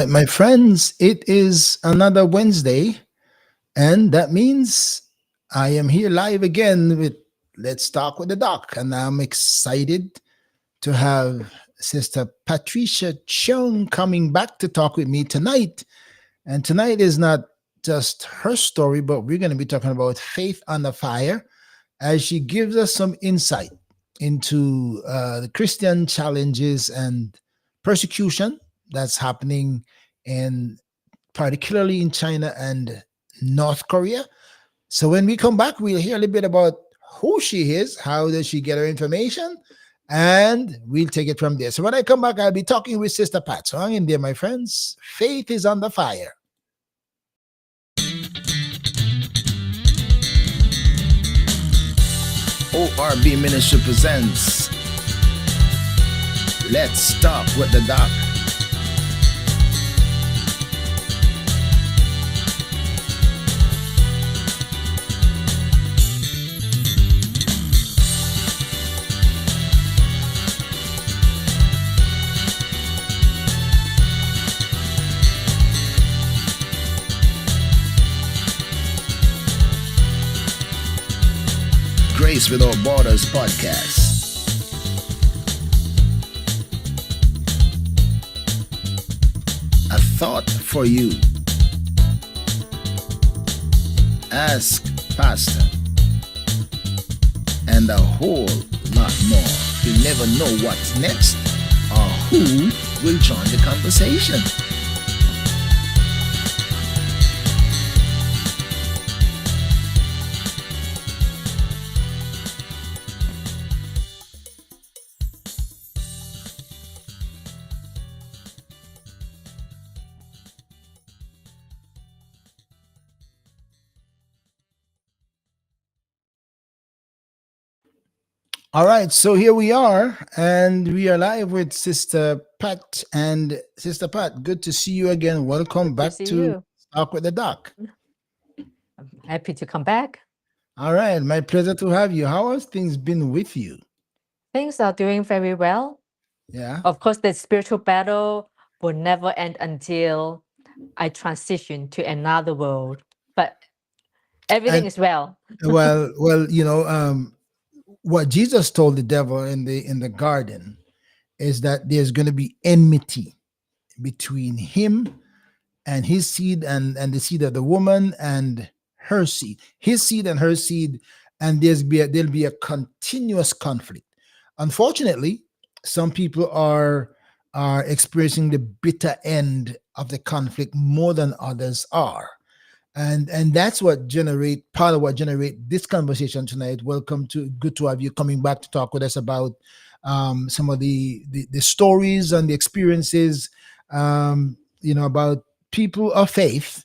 My friends, it is another Wednesday, and that means I am here live again with Let's Talk with the Doc. And I'm excited to have Sister Patricia Cheung coming back to talk with me tonight. And tonight is not just her story, but we're going to be talking about faith under fire as she gives us some insight into the Christian challenges and persecution that's happening in particularly in China and North Korea. So when we come back, we'll hear a little bit about who she is, how does she get her information, and we'll take it from there. So when I come back, I'll be talking with Sister Pat. So hang in there, my friends. Faith is under fire. ORB Ministry presents Let's Talk with the Doc. Grace Without Borders podcast. A thought for you. Ask Pastor. And a whole lot more. You never know what's next or who will join the conversation. All right, so here we are, and we are live with Sister Pat. And Sister Pat, good to see you again. Welcome Good to back see to you. Talk with the Doc. I'm happy to come back. All right, my pleasure to have you. How has things been with you? Things are doing very well. Yeah. Of course, the spiritual battle will never end until I transition to another world. But everything And is well. what Jesus told the devil in the garden is that there's going to be enmity between him and his seed and the seed of the woman and her seed, his seed and her seed, and there'll be a continuous conflict. Unfortunately, some people are experiencing the bitter end of the conflict more than others are, and that's what generate part of what generate this conversation tonight. Welcome to good to have you coming back to talk with us about some of the stories and the experiences, about people of faith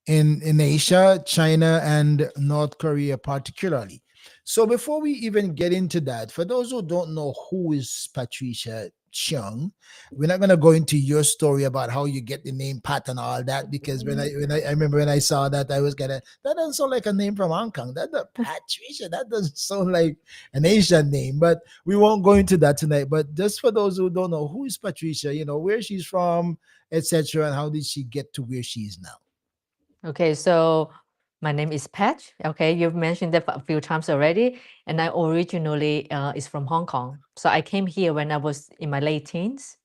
in Asia, China, and North Korea particularly. So before we even get into that, for those who don't know who is Patricia Cheung, we're not gonna go into your story about how you get the name Pat and all that, because I remember when I saw that, I was gonna, that doesn't sound like a name from Hong Kong. That the Patricia, that doesn't sound like an Asian name. But we won't go into that tonight. But just for those who don't know who is Patricia, where she's from, etc., and how did she get to where she is now. Okay, so my name is Pat. Okay, you've mentioned that a few times already. And I originally is from Hong Kong. So I came here when I was in my late teens.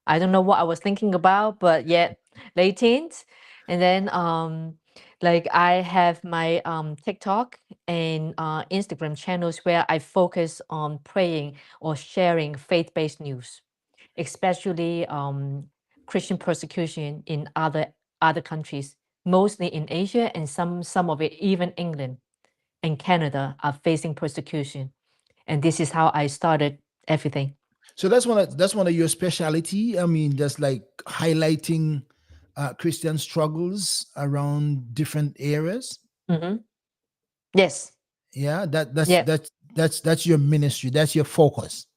I don't know what I was thinking about, but yet late teens. And then like I have my TikTok and Instagram channels where I focus on praying or sharing faith-based news, especially Christian persecution in other countries, mostly in Asia, and some of it even England and Canada are facing persecution. And this is how I started everything. So that's one of your specialty. I mean, just like highlighting Christian struggles around different areas. Hmm. Yes. Yeah, Yeah. that's your ministry. That's your focus.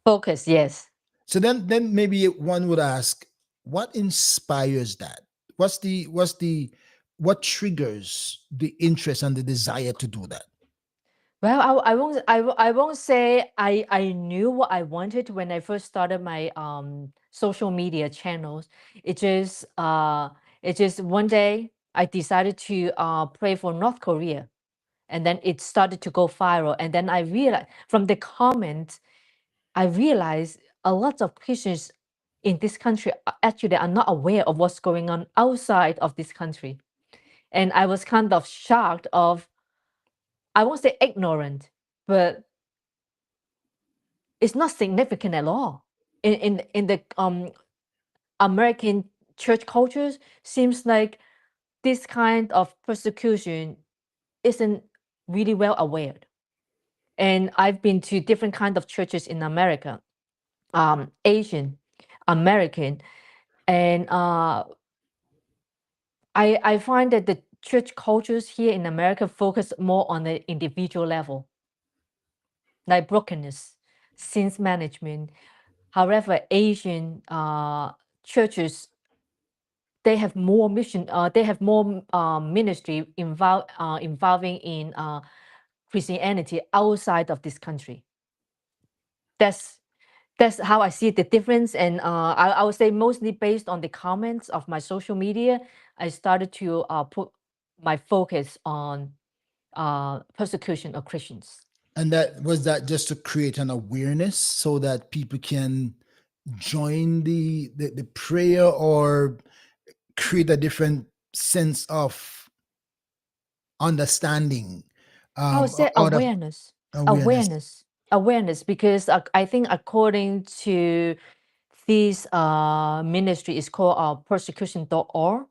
Focus. Yes. So then maybe one would ask, what inspires that? What triggers the interest and the desire to do that? Well, I won't say I knew what I wanted when I first started my social media channels. It just one day I decided to pray for North Korea, and then it started to go viral. And then I realized from the comments, I realized a lot of Christians in this country actually are not aware of what's going on outside of this country. And I was kind of shocked of, I won't say ignorant, but it's not significant at all. In the American church cultures, seems like this kind of persecution isn't really well aware. And I've been to different kind of churches in America, Asian, American, and I find that the church cultures here in America focus more on the individual level, like brokenness, sins management. However, Asian churches, they have more mission. They have more ministry involving in Christianity outside of this country. That's that's how I see the difference. And I would say mostly based on the comments of my social media, I started to put my focus on persecution of Christians. And that was that just to create an awareness so that people can join the prayer, or create a different sense of understanding, I would say out of awareness, awareness. awareness, awareness, because I think according to this ministry is called persecution.org,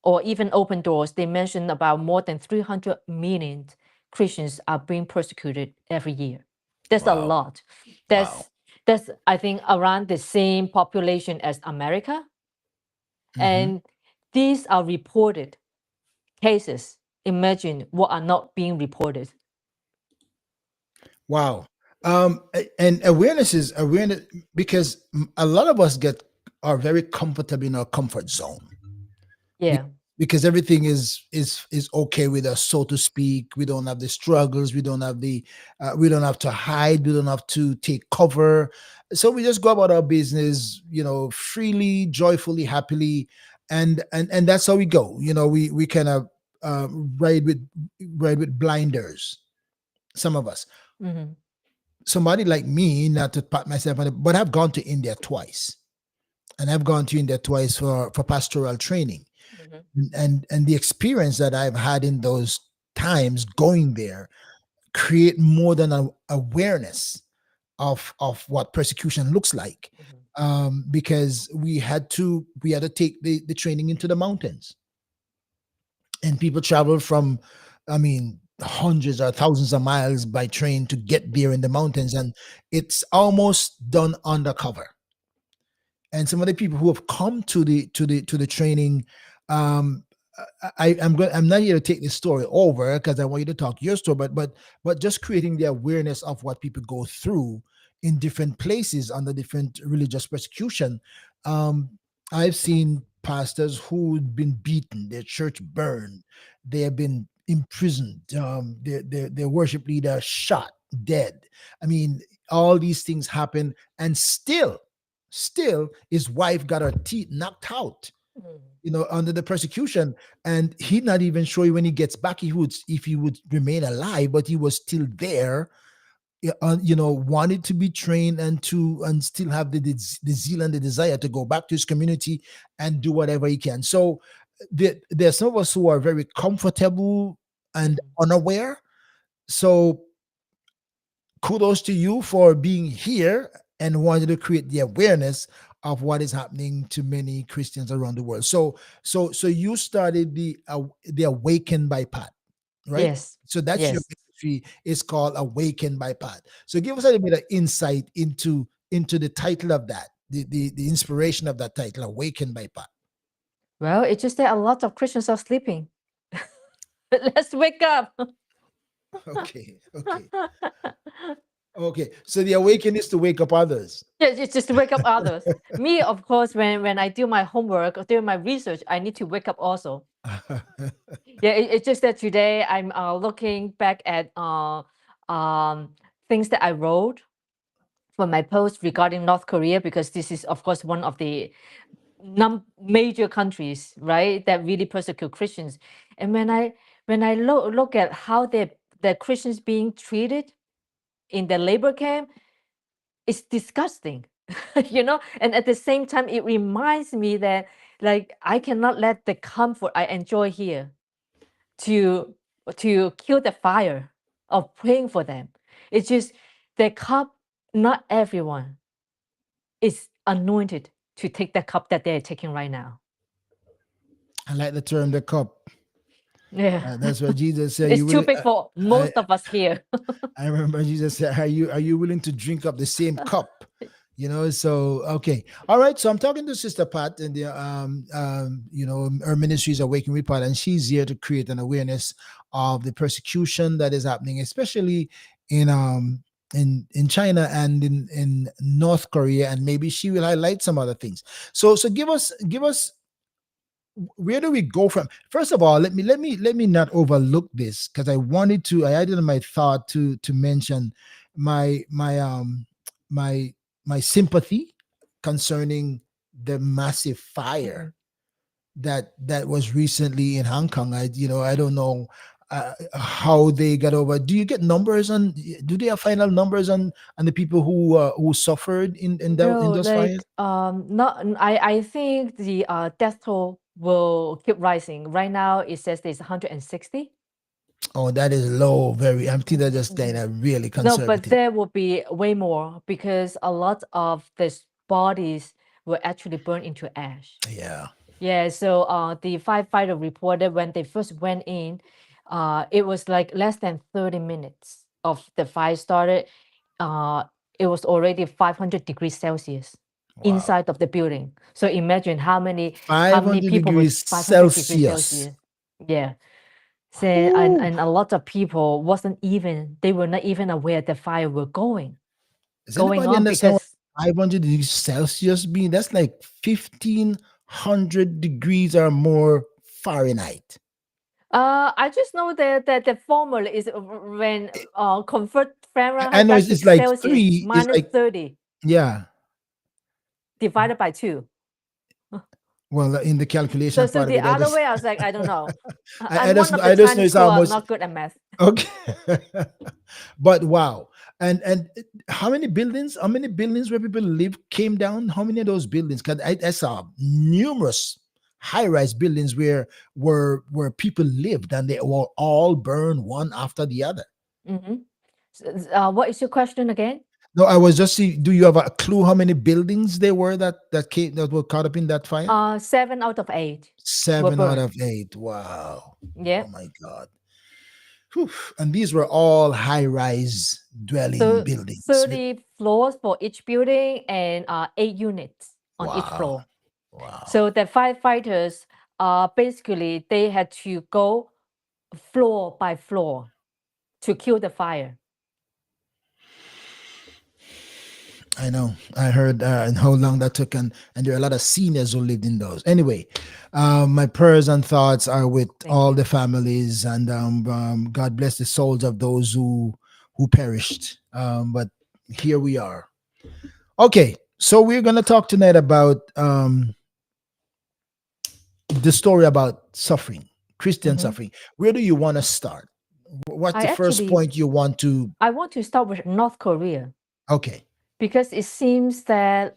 or even Open Doors, they mention about more than 300 million Christians are being persecuted every year. That's a Wow. lot. Wow. That's I think around the same population as America. Mhm. And these are reported cases. Imagine what are not being reported. Wow. And awareness is awareness, because a lot of us get are very comfortable in our comfort zone, be- Yeah. because everything is okay with us, so to speak. We don't have the struggles. We don't have to hide. We don't have to take cover. So we just go about our business, freely, joyfully, happily, and that's how we go. We kind of uh, ride with ride with blinders. Some of us. Hmm. Somebody like me, not to pat myself on it, but I've gone to India twice, and I've gone to India twice for pastoral training, Hmm. and the experience that I've had in those times going there create more than a awareness of what persecution looks like, Hmm. because we had to take the training into the mountains, and people travel from, I mean, hundreds or thousands of miles by train to get there in the mountains, and it's almost done undercover. And some of the people who have come to the training, um I'm not here to take this story over, because I want you to talk your story, but just creating the awareness of what people go through in different places under different religious persecution. um I've seen pastors who've been beaten, their church burned, they have been imprisoned, their worship leader shot dead. I mean, all these things happen, and still his wife got her teeth knocked out, under the persecution. And he's not even sure when he gets back he would if he would remain alive, but he was still there. Wanted to be trained, and still have the zeal and the desire to go back to his community and do whatever he can. So there's some of us who are very comfortable and Hmm. unaware. So kudos to you for being here and wanting to create the awareness of what is happening to many Christians around the world. So you started the Awakened by Pat, right? Yes. So that's your Yes. ministry. It's called Awakened by Pat. So give us a little bit of insight into the title of that, the inspiration of that title, Awakened by Pat. Well, it's just that a lot of Christians are sleeping. Let's wake up. Okay, okay, okay. So the awaken is to wake up others. Yes, it's just to wake up others. Me, of course, when I do my homework or do my research, I need to wake up also. Yeah, it's just that today I'm looking back at um, things that I wrote, for my post regarding North Korea, because this is, of course, one of the major countries, right, that really persecute Christians. And when I look at how the Christians being treated in the labor camp, it's disgusting. And at the same time, it reminds me that, like, I cannot let the comfort I enjoy here to kill the fire of praying for them. It's just the cup, not everyone is anointed to take the cup that they're taking right now. I like the term the cup. Yeah. That's what Jesus said. It's You too will. big for I most of us here. I remember Jesus said, "Are you willing to drink up the same cup?" So okay, all right. So I'm talking to Sister Pat, and her ministry is Awakening with Pat, and she's here to create an awareness of the persecution that is happening, especially in in China and in North Korea, and maybe she will highlight some other things. So give us where do we go from? First of all, let me not overlook this, because I had it in my thought to mention my my my sympathy concerning the massive fire Mhm. that was recently in Hong Kong. I don't know how they got over. Do you get numbers on? Do they have final numbers on the people who suffered in No, those fires? like, not. I think the death toll will keep rising. Right now, it says there's 160. Oh, that is low. Very. I'm think that's just kind Mhm. of really No, but conservative. there will be way more, because a lot of these bodies will actually burn into ash. Yeah. Yeah, so the firefighter reported when they first went in, it was like less than 30 minutes of the fire started. Uh, it was already 500 degrees Celsius Wow. inside of the building. So imagine how many 500 people with degrees 500 degrees Celsius. Celsius. Yeah. So, Whew. and a lot of people they were not even aware the fire were Does going anybody on, understand what because 500 degrees Celsius mean? That's like 1500 degrees or more Fahrenheit. I just know that the formula is, when convert I Fahrenheit know back to it's like Celsius, three. It's minus like, 30 yeah. divided by 2. Well, in the So calculation so part of the it, I other just, way, I was like, I don't know. I I'm one just, of the I just know Chinese it's who are almost not good at math. okay. But wow. And how many buildings where people live came down? How many of those buildings? Because I saw numerous high-rise buildings where people lived, and they were all burned one after the other. Mhm. What is your question again? No, I was just see. Do you have a clue how many buildings there were that were caught up in that fire? 7 out of 8 were 7 out of 8. Wow. burned. Oh my God. Whew. And these were all high-rise dwelling So buildings. 30 floors for each building, and 8 units on each Wow. floor. Wow. So the firefighters, basically, they had to go floor by floor to kill the fire. I know. I heard and how long that took, and there are a lot of seniors who lived in those. Anyway, my prayers and thoughts are with Thank all you. the families, and God bless the souls of those who perished. But here we are. Okay, so we're gonna talk tonight about the story about suffering, Christian Mhm. suffering. Where do you want to start? What's I the first actually point you want to? I want to start with North Korea, Okay, because it seems that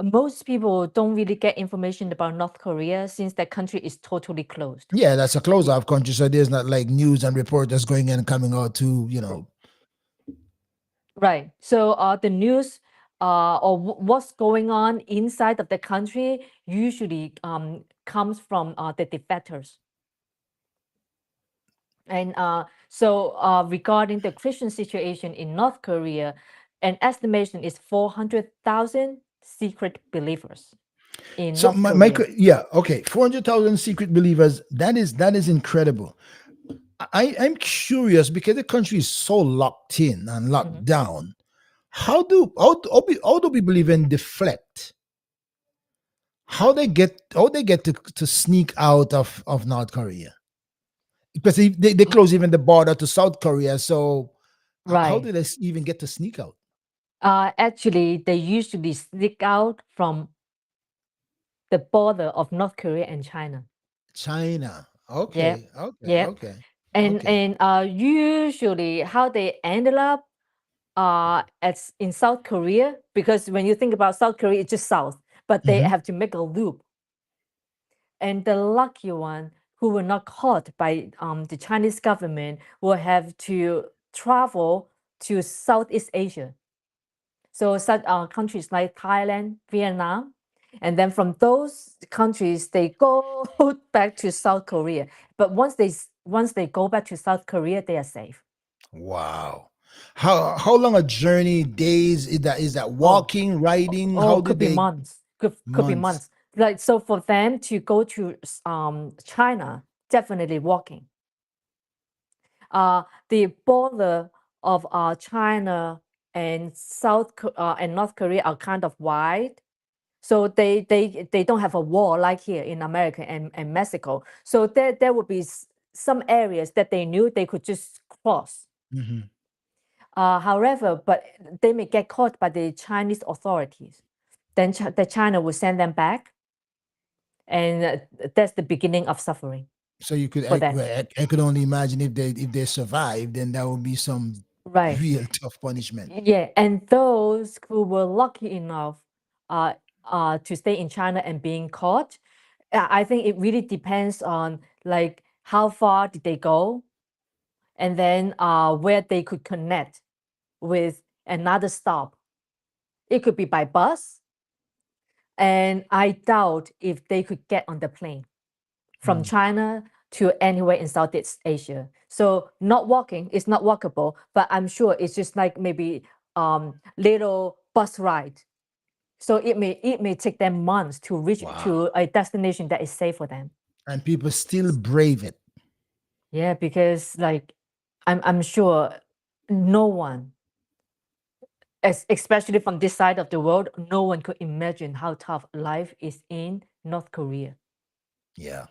most people don't really get information about North Korea, since that country is totally closed. yeah, that's a close-off country, so there's not like news and reporters going in and coming out to Right. So the news, or what's going on inside of the country, usually comes from the defectors. And so regarding the Christian situation in North Korea, an estimation is 400,000 secret believers in So North Korea. yeah, okay, 400,000 secret believers. That is incredible. I'm curious because the country is so locked in and locked Mhm. down. How do we believe in deflect? How they get to sneak out of North Korea? Because they close even the border to South Korea. So How Right. did they even get to sneak out? Actually, they usually sneak out from the border of North Korea and China. China. Yeah, Okay. Okay. yeah. Okay. And Okay. usually how they ended up as in South Korea, because when you think about South Korea, it's just south, but they Hmm. have to make a loop. And the lucky one who were not caught by the Chinese government will have to travel to Southeast Asia. So such countries like Thailand, Vietnam, and then from those countries they go back to South Korea. But once they go back to South Korea, they are safe. Wow. How long a journey? Days? Is that Oh, walking, riding? oh, How did could be they? months. Could be Months. months. Like so, for them to go to China, definitely walking. The border of China and and North Korea are kind of wide. So they don't have a wall like here in America and Mexico. So there would be some areas that they knew they could just cross. Hmm. However, but they may get caught by the Chinese authorities. Then the China will send them back, and that's the beginning of suffering So you could, for them. I could only imagine if they survive, then that would be some Right. real tough punishment. Yeah, and those who were lucky enough uh, to stay in China and being caught, I think it really depends on like how far did they go, and then where they could connect with another stop. It could be by bus, and I doubt if they could get on the plane from Mm. China to anywhere in Southeast Asia. So not walking, it's not walkable, but I'm sure it's just like maybe little bus ride. So it may take them months to reach Wow. to a destination that is safe for them. And people still brave it. Yeah, because like I'm sure no one, especially from this side of the world, no one could imagine how tough life is in North Korea. Yeah.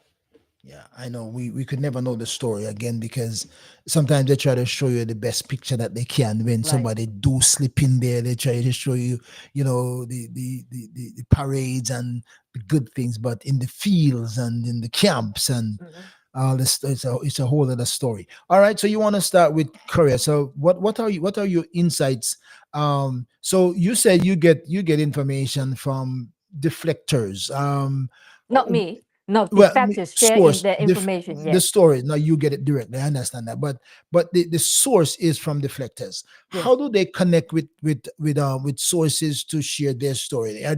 Yeah, I know we could never know the story again because sometimes they try to show you the best picture that they can. When Right. somebody do slip in there, they try to show you, the parades and the good things, but in the fields and in the camps and Mhm. all this, it's a whole other story. All right, so you want to start with Korea. So what are your insights? So you said you get information from deflectors. Not me. No, the Well, factors share in source their information. the Yes. story, now you get it directly, I understand that, but the source is from deflectors. How Yes. do they connect with sources to share their story? Are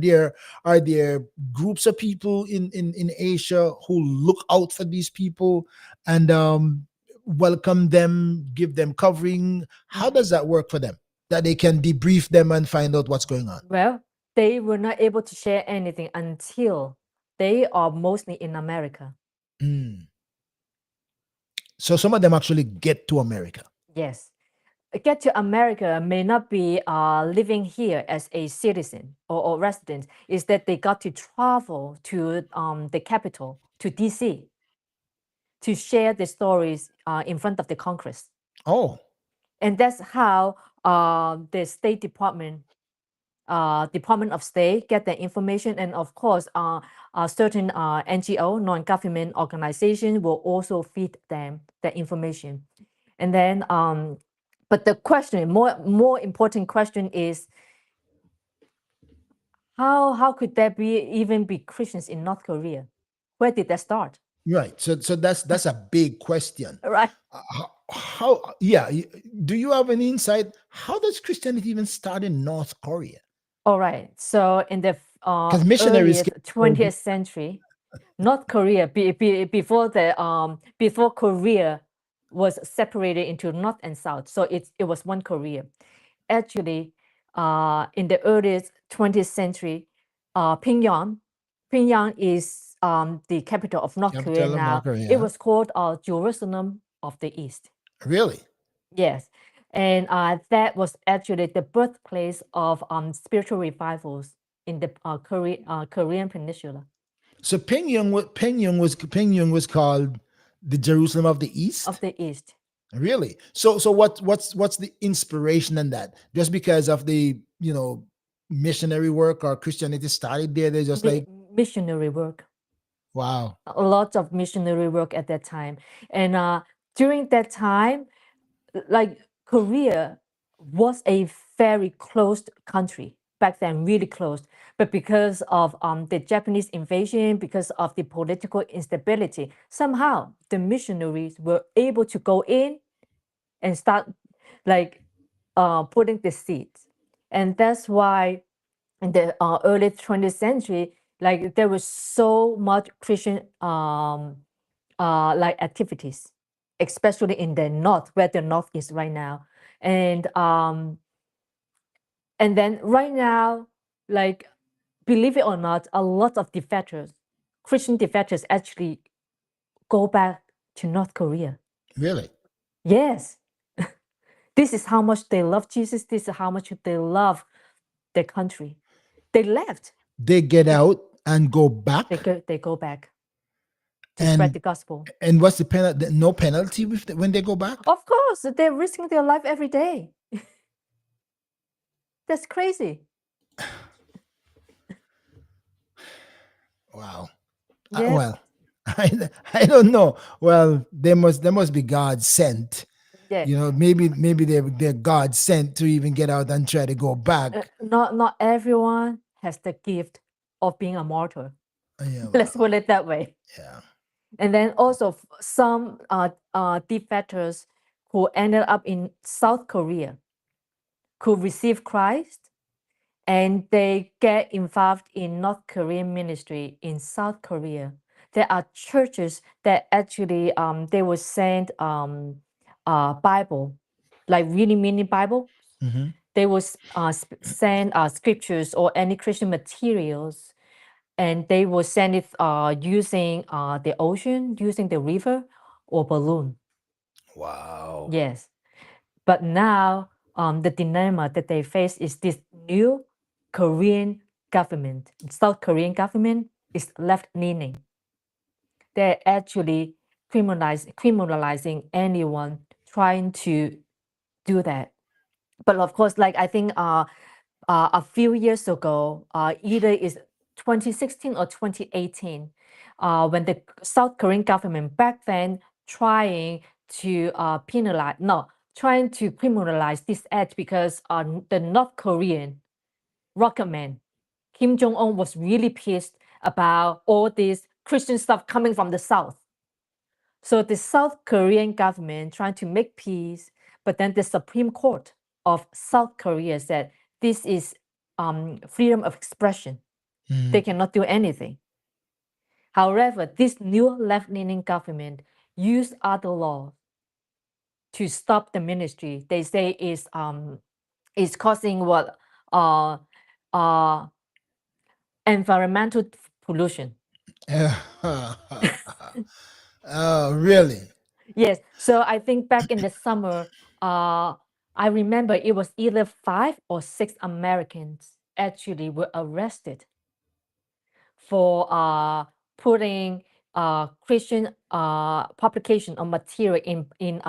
there groups of people in Asia who look out for these people and welcome them, give them covering? How Mhm. does that work for them, that they can debrief them and find out what's going on? Well, they were not able to share anything until they are mostly in America. Mm. So some of them actually get to America. Yes. Get to America may not be living here as a citizen or resident, is that they got to travel to the capital, to DC, to share the stories in front of the Congress. Oh. And that's how the State Department, Department of State get the information. And of course, certain NGO, non-government organization will also feed them the information. And then, but the question, more important question is, how could there be even be Christians in North Korea? Where did that start? Right. So that's a big question. Right. Yeah. Do you have any insight? How does Christianity even start in North Korea? All right. So in the Because missionaries came earliest over 20th century, North Korea, before Korea was separated into North and South, so it was one Korea. Actually, in the earliest 20th century, Pyongyang, Pyongyang is the capital of North Korea capital of North now. It Korea. was called Jerusalem of the East. Really? Yes, and that was actually the birthplace of spiritual revivals in the Korean Peninsula So Pyongyang was called the Jerusalem of the of East. the East. Really? So what's the inspiration in that? Just because of the missionary work or Christianity started there? They're just The like, missionary work, wow, a lot of missionary work at that time. And during that time, like Korea was a very closed country back then, really closed. But because of the Japanese invasion, because of the political instability, somehow the missionaries were able to go in and start like putting the seeds. And that's why in the early 20th century, like there was so much Christian like activities, especially in the north, where the north is right now. And then right now, like believe it or not, a lot of defectors, Christian defectors, actually go back to North Korea. really? Yes, this is how much they love Jesus. This is how much they love their country. They left. They get They, out and go back, they go back to spread and the gospel. and what's the penalty? No penalty when they go back? Of course, they're risking their life every day. That's crazy. Wow. Yes, Well, I don't know. Well, they must be God sent. yeah. Maybe they're God sent to even get out and try to go back. Not everyone has the gift of being a martyr. Yeah, Let's well, put it that way. yeah. And then also some defectors who ended up in South Korea could receive Christ and they get involved in North Korean ministry in South Korea. There are churches that actually they will send Bible, like really mini Bible. Hmm. They will send scriptures or any Christian materials, and they will send it using the ocean, using the river or balloon. Wow. Yes, but now the dilemma that they face is this new Korean government, South Korean government is left leaning. They're actually criminalizing anyone trying to do that. But of course, like I think a few years ago, either is 2016 or 2018, when the South Korean government back then trying to penalize, no, trying to criminalize this act because the North Korean rocket man, Kim Jong-un was really pissed about all this Christian stuff coming from the South. So the South Korean government trying to make peace, but then the Supreme Court of South Korea said this is freedom of expression. They Mm. cannot do anything. However, this new left-leaning government used other laws to stop the ministry. They say is causing what uh, uh, environmental pollution. Oh, really? Yes. So I think back in the summer, I remember it was either 5 or 6 Americans actually were arrested for putting Christian publication or material in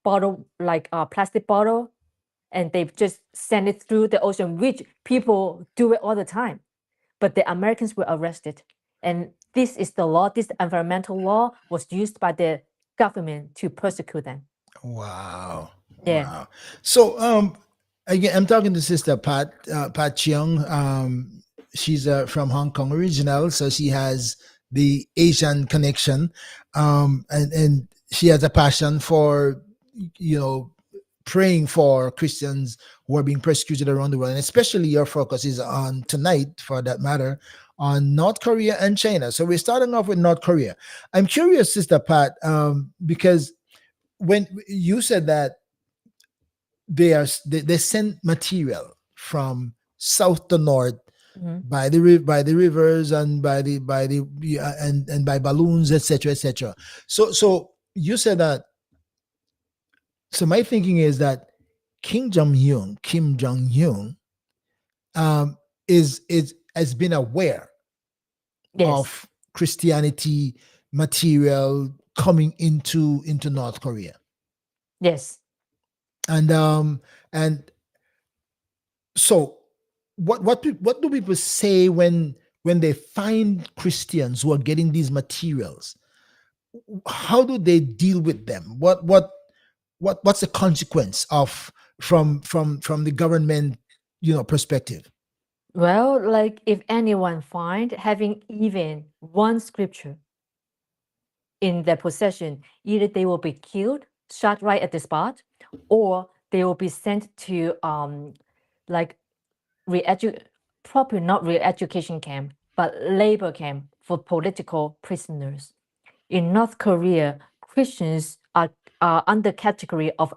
bottle like plastic bottle, and they just send it through the ocean, which people do it all the time. But the Americans were arrested, and this is the law. This environmental law was used by the government to persecute them. Wow. Yeah. Wow. So again, I'm talking to Sister Pat Cheung. She's from Hong Kong original, so she has the Asian connection. And she has a passion for you know praying for Christians who are being persecuted around the world, and especially your focus is on tonight, for that matter, on North Korea and China. So we're starting off with North Korea. I'm curious, Sister Pat, because when you said that they send material from south to north Mhm. by the rivers and and by balloons, etc., etc. So you said that. So my thinking is that Kim Jong Un, um, is has been aware Yes. of Christianity material coming into North Korea. Yes. And so what do people say when they find Christians who are getting these materials? How do they deal with them? What's the consequence of from the government, perspective? Well, like if anyone find having even one scripture in their possession, either they will be killed, shot right at the spot, or they will be sent to like re-edu probably not re-education camp, but labor camp for political prisoners. In North Korea, Christians are under category of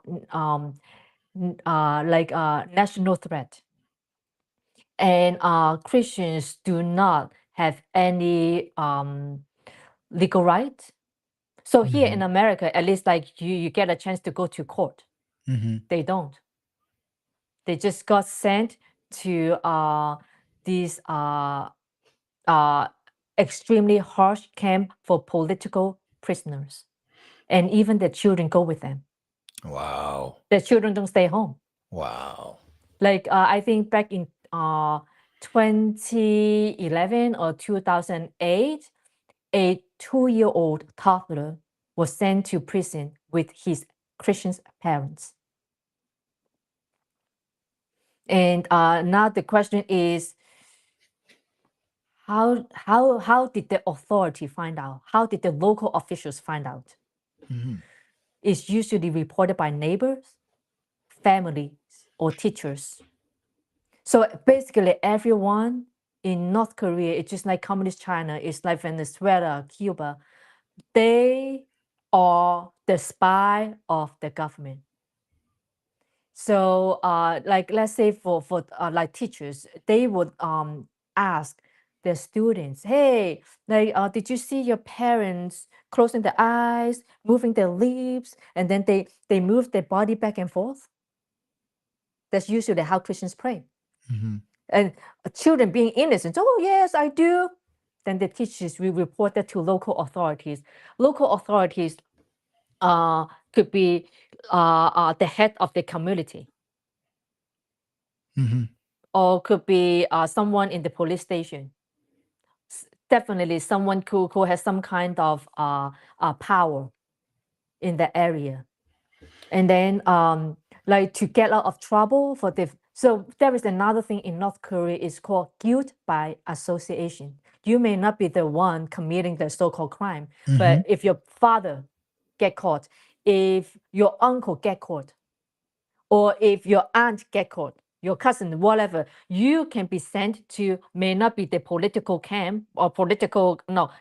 national threat, and Christians do not have any legal right. So here in America, at least like you get a chance to go to court. They don't. They just got sent to these extremely harsh camp for political prisoners, and even their children go with them. Wow. Their children don't stay home. Wow. Like I think back in 2011 or 2008, a 2-year-old toddler was sent to prison with his Christian parents. And now the question is, how did the authority find out? How did the local officials find out? It's usually reported by neighbors, families, or teachers. So basically, everyone in North Korea, it's just like communist China, it's like Venezuela, Cuba. They are the spy of the government. So, like let's say for like teachers, they would ask their students, "Hey, like, did you see your parents closing their eyes, moving their lips, and then they move their body back and forth?" That's usually how Christians pray. And children being innocent, "Oh yes, I do." Then the teachers will report that to local authorities. Local authorities could be the head of the community, or could be someone in the police station. Definitely someone who has some kind of power in the area. And then like to get out of trouble for the so there is another thing in North Korea is called guilt by association. You may not be the one committing the so-called crime, but if your father get caught, if your uncle get caught, or if your aunt get caught, your cousin, whatever, you can be sent to, may not be the political camp or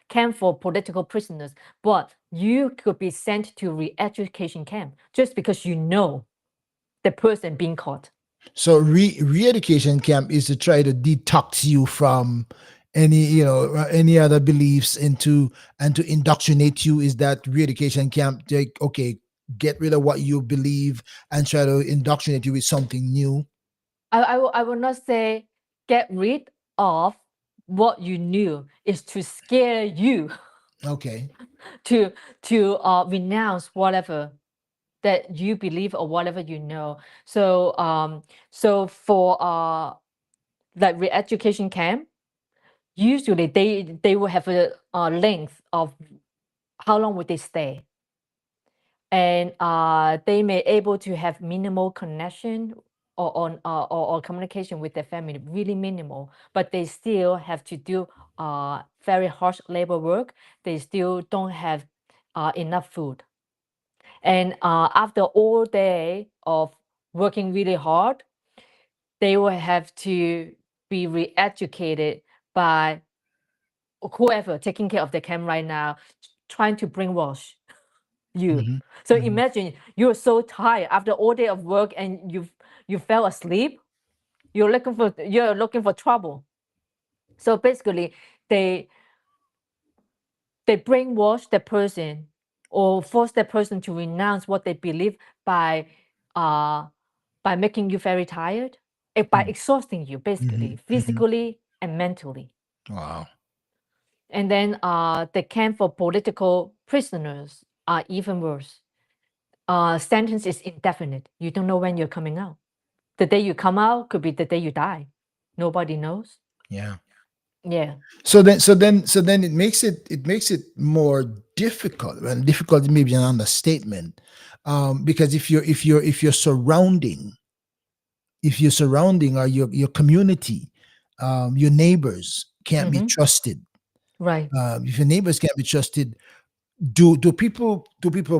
camp for political prisoners, but you could be sent to re-education camp just because you know the person being caught. So re-education camp is to try to detox you from any other beliefs into and to indoctrinate you. Is that re-education camp? Like, okay, get rid of what you believe and try to indoctrinate you with something new. I will not say get rid of what you knew, is to scare you Okay. to renounce whatever that you believe or whatever you know. So so for like re-education camp, usually they will have a length of how long would they stay, and they may able to have minimal connection or communication with their family, really minimal, but they still have to do very harsh labor work. They still don't have enough food. And after all day of working really hard, they will have to be re-educated by whoever taking care of the camp right now, trying to brainwash you. So imagine you're so tired after all day of work and you fell asleep. You're looking for trouble. So basically, they they brainwash the person or force the person to renounce what they believe by uh by making you very tired, by exhausting you basically physically and mentally. Wow. And then the camp for political prisoners are even worse. sentence is indefinite. You don't know when you're coming out. The day you come out could be the day you die. Nobody knows. Yeah. Yeah. So then it makes it more difficult, and difficult maybe an understatement, because if your surrounding or your community, your neighbors can't be Mm-hmm. trusted. Right. If your neighbors can't be trusted, do people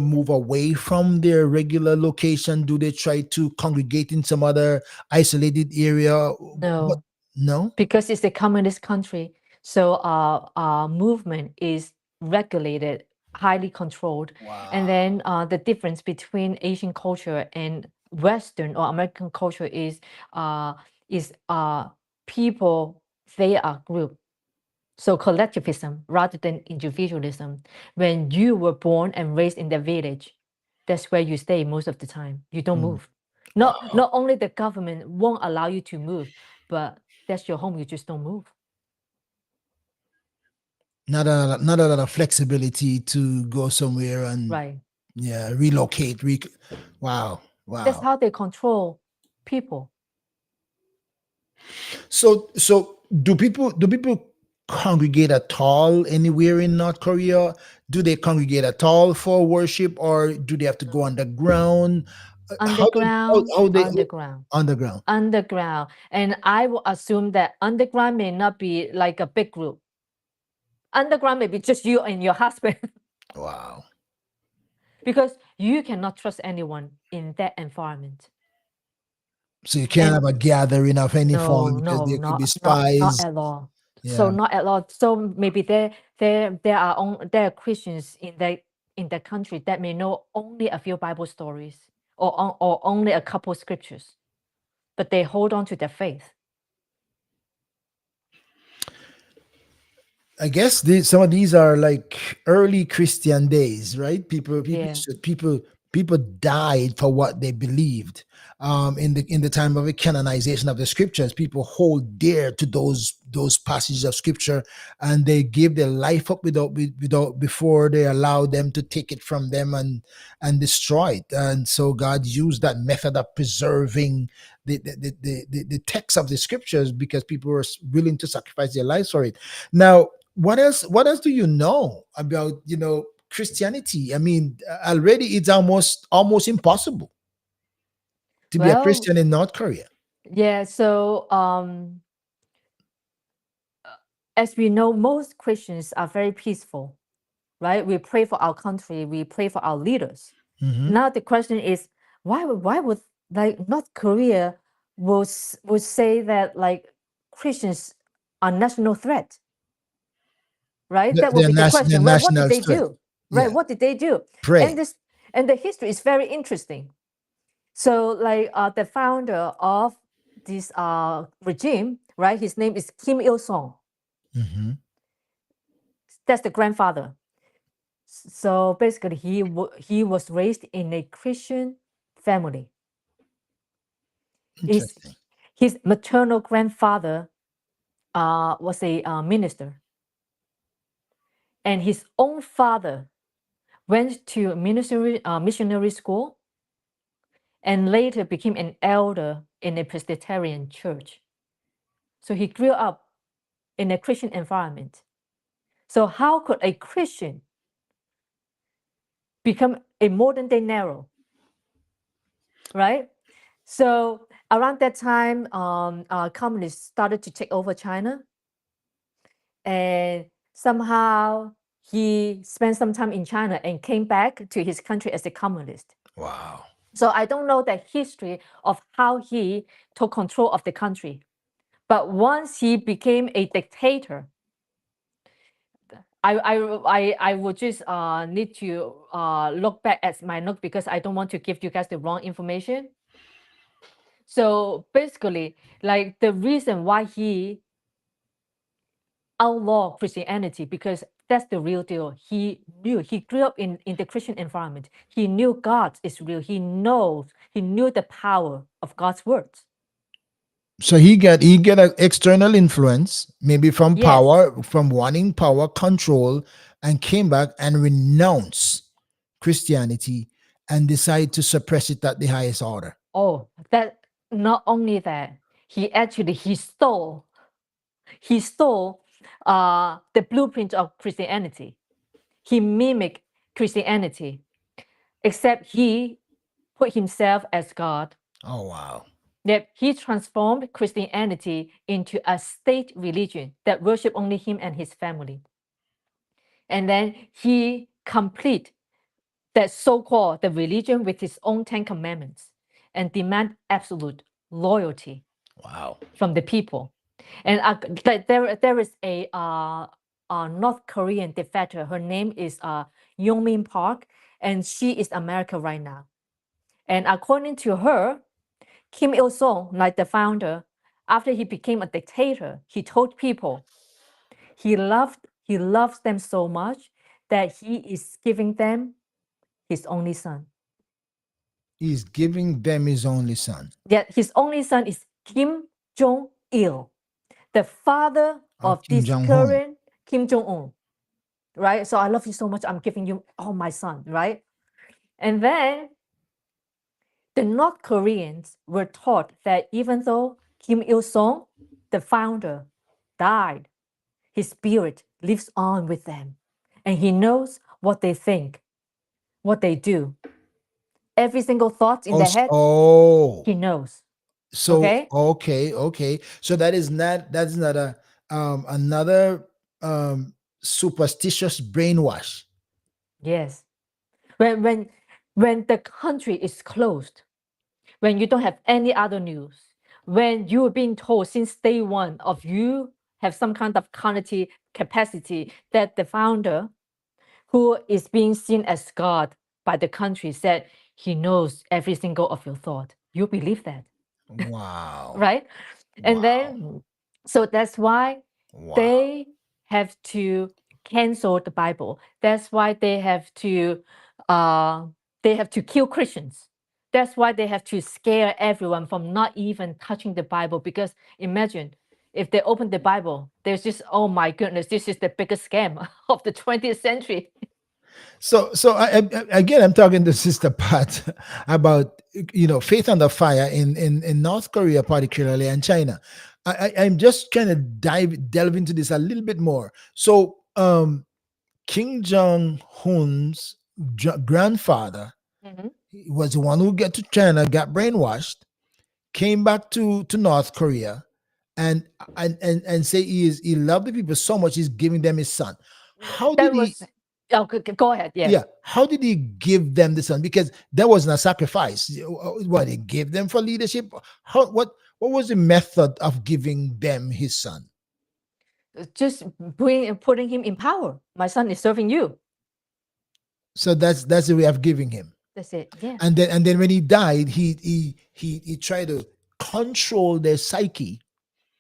move away from their regular location? Do they try to congregate in some other isolated area? What? No, No. because it's a communist country. So our movement is regulated, highly controlled. Wow. And then the difference between Asian culture and Western or American culture uh, is people, they are group. So collectivism rather than individualism. When you were born and raised in the village, that's where you stay most of the time. You don't Mm. move. Wow. Not only the government won't allow you to move, but that's your home. You just don't move. Not a lot of flexibility to go somewhere and, Right. yeah, relocate. Wow. That's Wow. how they control people. So do people congregate at all anywhere in North Korea? Do they congregate at all for worship, or do they have to go underground? How do Underground, how they underground, underground? underground. And I will assume that underground may not be like a big group. Underground may be just you and your husband. Wow. Because you cannot trust anyone in that environment. So you can't And have a gathering of any form no, because no, there could be not spies. at all. So Yeah. not at all. So maybe there are Christians in the country that may know only a few Bible stories or only a couple scriptures, but they hold on to their faith. I guess some of these are like early Christian days, right? Yeah. People died for what they believed. In the time of the canonization of the scriptures, people hold dear to those passages of scripture, and they give their life up without before they allow them to take it from them and destroy it. And so God used that method of preserving the text of the scriptures because people were willing to sacrifice their lives for it. Now, what else do you know about Christianity? I mean, already it's almost impossible to be a Well, Christian in North Korea. yeah. So as we know, most Christians are very peaceful, right? We pray for our country, we pray for our leaders. Hmm. Now the question is, why would like North Korea would say that like Christians are national threat, right? That would be the Their question. Well, what did national they strength. do? Right? Yeah, What did they do? pray. And this and the history is very interesting. So like the founder of this regime, right? His name is Kim Il Sung. Hmm. That's the grandfather. So basically, he was raised in a Christian family. His Interesting. his maternal grandfather was a minister, and his own father went to missionary school and later became an elder in a Presbyterian church. So he grew up in a Christian environment. So how could a Christian become a modern day Nero, right? So around that time, communists started to take over China, and somehow he spent some time in China and came back to his country as a communist. Wow. So I don't know the history of how he took control of the country, but once he became a dictator, I would just need to look back at my note because I don't want to give you guys the wrong information. So basically, like the reason why he outlawed Christianity, because that's the real deal. He grew up in the Christian environment. He knew God is real. He knew the power of God's words. So he get an external influence, maybe from Yes, power, from wanting power control, and came back and renounced Christianity and decide to suppress it at the highest order. Oh, that not only that, he stole the blueprint of Christianity. He mimicked Christianity, except he put himself as God. Oh wow. Yet he transformed Christianity into a state religion that worship only him and his family. And then he complete that so-called the religion with his own 10 commandments and demand absolute loyalty Wow. from the people. And there is a North Korean dictator. Her name is Yongmin Park, and she is America right now. And according to her, Kim Il Sung, like the founder, after he became a dictator, he told people he loves them so much that he is giving them his only son. He's giving them his only son. Yet his only son is Kim Jong Il, the father Of of Kim this Jong-un. current Kim Jong Un. Right? So I love you so much. I'm giving you all my son. Right? And then the North Koreans were taught that even though Kim Il Sung, the founder, died, his spirit lives on with them. And he knows what they think, what they do. Every single thought in Oh, their head, oh. he knows. So Okay? okay. So that's not a another superstitious brainwash. Yes. When when when the country is closed, when you don't have any other news, when you're being told since day one of you have some kind of cognitive capacity that the founder, who is being seen as God by the country, said he knows every single of your thought. You believe that, Wow. right? And Wow. then, so that's why Wow. they have to cancel the Bible. That's why they have to kill Christians. That's why they have to scare everyone from not even touching the Bible. Because imagine if they open the Bible, there's just, oh my goodness, this is the biggest scam of the 20th century. So again, I'm talking to Sister Pat about faith under fire in North Korea particularly and China. I'm just trying to delve into this a little bit more. So Kim Jong Un's grandfather Mhm. was the one who got to China, got brainwashed, came back to North Korea, and say he loved the people so much he's giving them his son. How That did he? was, oh, go ahead. Yeah, Yes. how did he give them the son? Because that wasn't a sacrifice. What he gave them for leadership? How what was the method of giving them his son? Just putting him in power. My son is serving you. So that's the way of giving him. That's it. Yeah. And then when he died, he tried to control their psyche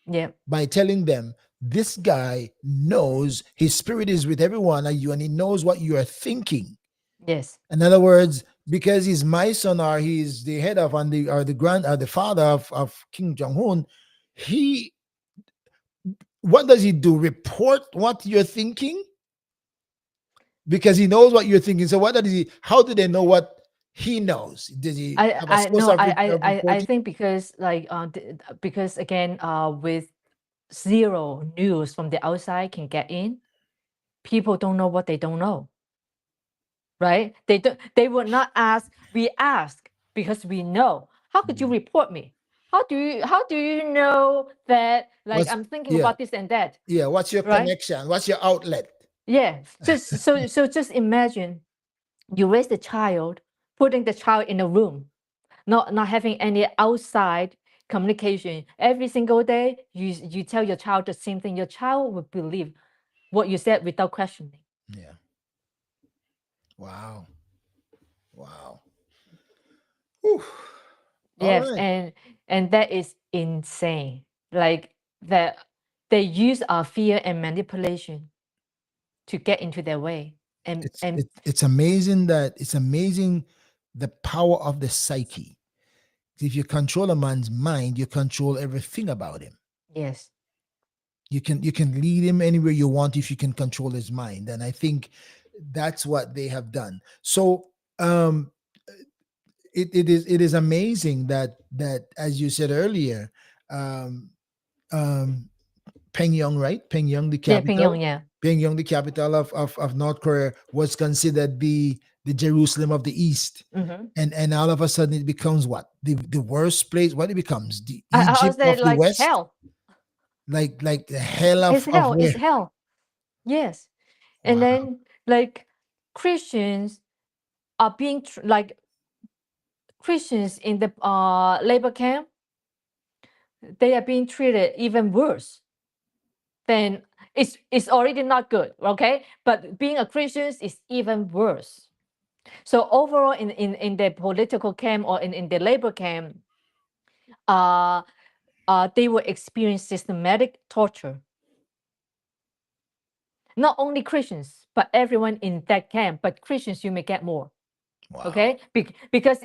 Yeah. by telling them this guy knows his spirit is with everyone of you and he knows what you are thinking. Yes. In other words, because he's my son or he's the head of and the or the grand or the father of King Jong-un, he what does he do? Report what you're thinking? Because he knows what you're thinking. So what does he how do they know what he knows? Does he have a I source no, of, of I reporting? think because because again, with zero news from the outside can get in, people don't know what they don't know, right? They would not ask. We ask because we know. How could you Yeah. report me? How do you know that like What's I'm thinking yeah, about this and that, yeah. What's your right? connection? What's your outlet? Yeah. Just imagine you raise the child, putting the child in a room, not having any outside communication. Every single day, you tell your child the same thing. Your child will believe what you said without questioning. Yeah. Wow. Wow. Whew. All Yes, right. and that is insane. Like that, they use our fear and manipulation to get into their way. And It's and it, it's amazing that it's amazing the power of the psyche. If you control a man's mind, you control everything about him. yes, You can lead him anywhere you want if you can control his mind. And I think that's what they have done. So it is amazing that as you said earlier, um, um, Pyongyang, right? Pyongyang, the Yeah, Pyongyang, capital. yeah. Pyongyang, the capital of North Korea, was considered the Jerusalem of the East, Mm-hmm. and all of a sudden it becomes what, the worst place. What it becomes, the I would Egypt say of the like West, hell. like the hell It's of hell. It's where? hell. Yes. And Wow, then like Christians are being like Christians in the labor camp, they are being treated even worse. Then it's already not good, okay? But being a Christian is even worse. So overall, in the political camp or in the labor camp, uh, they will experience systematic torture. Not only Christians, but everyone in that camp. But Christians, you may get more, wow, okay? Because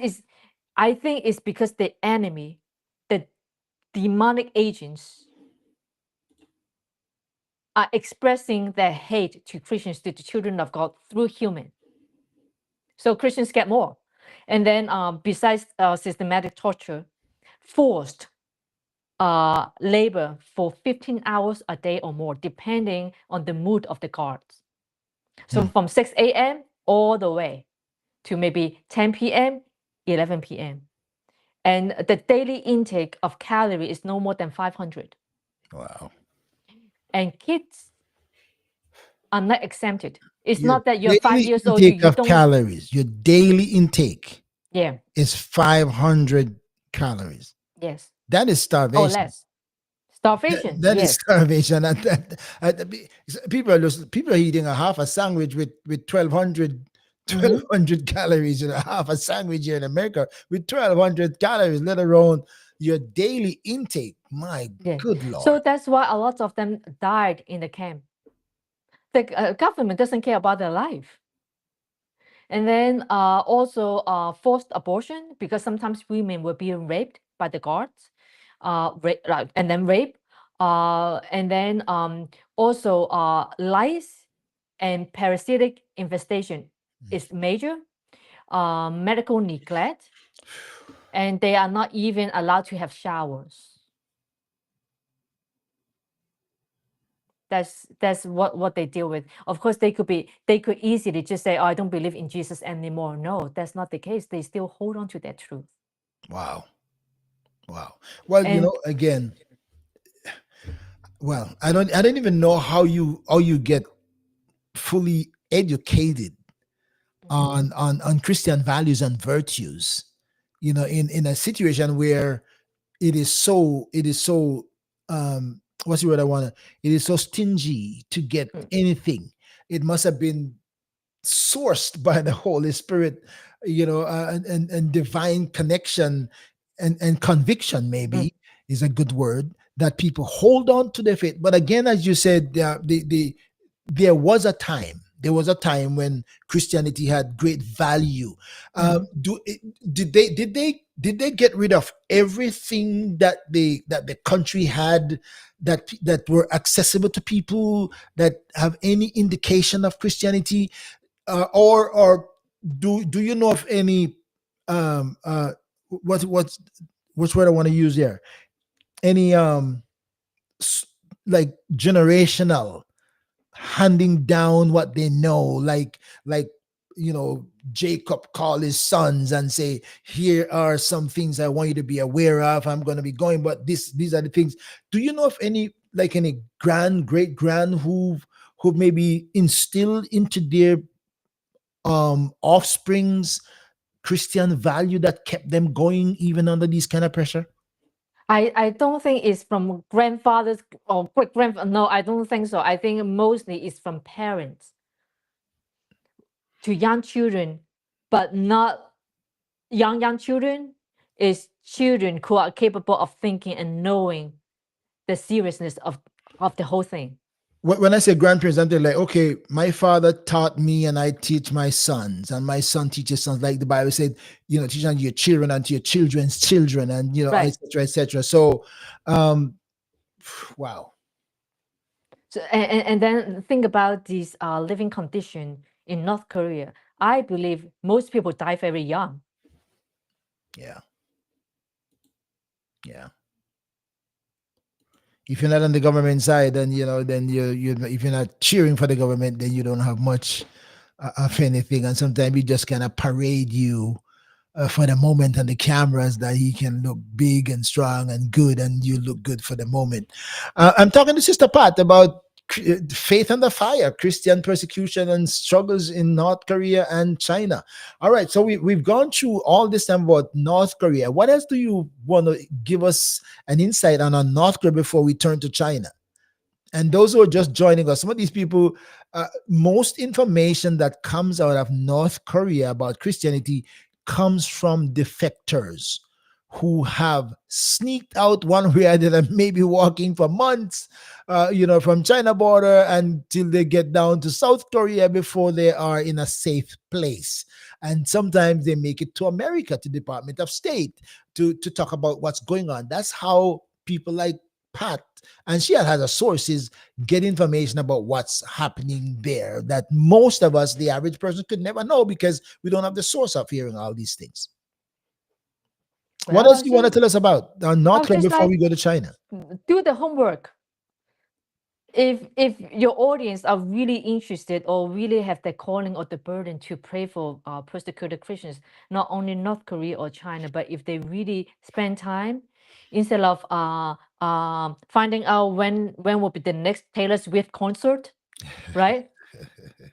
I think it's because the enemy, the demonic agents, are expressing their hate to Christians, to the children of God through human. So Christians get more. And then besides systematic torture, forced labor for 15 hours a day or more, depending on the mood of the guards. So Hmm. from 6 a.m. all the way to maybe 10 p.m., 11 p.m. And the daily intake of calorie is no more than 500. Wow. And kids are not exempted. It's Your not that you're five daily years old, intake you of don't, calories, your daily intake yeah, is 500 calories. yes, That is or starvation. less. Starvation, That is yes. starvation. People are eating a half a sandwich with 1,200 twelve Hmm. hundred calories, half a sandwich here in America with 1,200 calories, let alone your daily intake. My Yeah. good So Lord. that's why a lot of them died in the camp. The government doesn't care about their life. And then also forced abortion, because sometimes women were being raped by the guards, and then rape. And then also lice and parasitic infestation is major. Medical neglect, and they are not even allowed to have showers. That's what they deal with. Of course, they could easily just say, "Oh, I don't believe in Jesus anymore." No, that's not the case. They still hold on to that truth. Wow. Wow. Well, And again, well, I don't even know how you get fully educated mhm, on Christian values and virtues, in a situation where it is so what's the word I want to it is so stingy to get mm, anything. It must have been sourced by the Holy Spirit, and divine connection, and conviction, mm, maybe is a good word, that people hold on to their faith. But again, as you said, there was a time when Christianity had great value. mhm. Do did they get rid of everything that the country had, that were accessible to people that have any indication of Christianity, or do you know of any, um uh what's which word I want to use there, any, s- like, generational handing down what they know, like Jacob call his sons and say, here are some things I want you to be aware of. I'm going to be going, but these are the things. Do you know of any, like, any great grand who maybe instilled into their offsprings Christian value that kept them going even under these kind of pressure? I don't think it's from grandfathers or great grandfather. No, I don't think so. I think mostly it's from parents to young children, but not young children. Is children who are capable of thinking and knowing the seriousness of the whole thing. When I say grandparents, I'm like, okay, my father taught me and I teach my sons, and my son teaches sons. Like the Bible said, teach unto your children and to your children's children, and Right. etc. etc. So, um, wow. So and then think about this living condition in North Korea. I believe most people die very young. Yeah, yeah. If you're not on the government side, then then you if you're not cheering for the government, then you don't have much of anything, and sometimes we just kind of parade you for the moment on the cameras that he can look big and strong and good, and you look good for the moment. I'm talking to Sister Pat about faith under fire, Christian persecution and struggles in North Korea and China. All right, so we've gone through all this time about North Korea. What else do you want to give us an insight on North Korea before we turn to China? And those who are just joining us, some of these people, most information that comes out of North Korea about Christianity comes from defectors who have sneaked out one way or the other, maybe walking for months, from China border until they get down to South Korea before they are in a safe place. And sometimes they make it to America, to Department of State, to talk about what's going on. That's how people like Pat and she has her sources get information about what's happening there that most of us, the average person, could never know because we don't have the source of hearing all these things. What Well, else I do you want to think tell us about North I'll Korea just before like we go to China? do the homework. If your audience are really interested or really have the calling or the burden to pray for persecuted Christians, not only North Korea or China, but if they really spend time instead of finding out when will be the next Taylor Swift concert, right?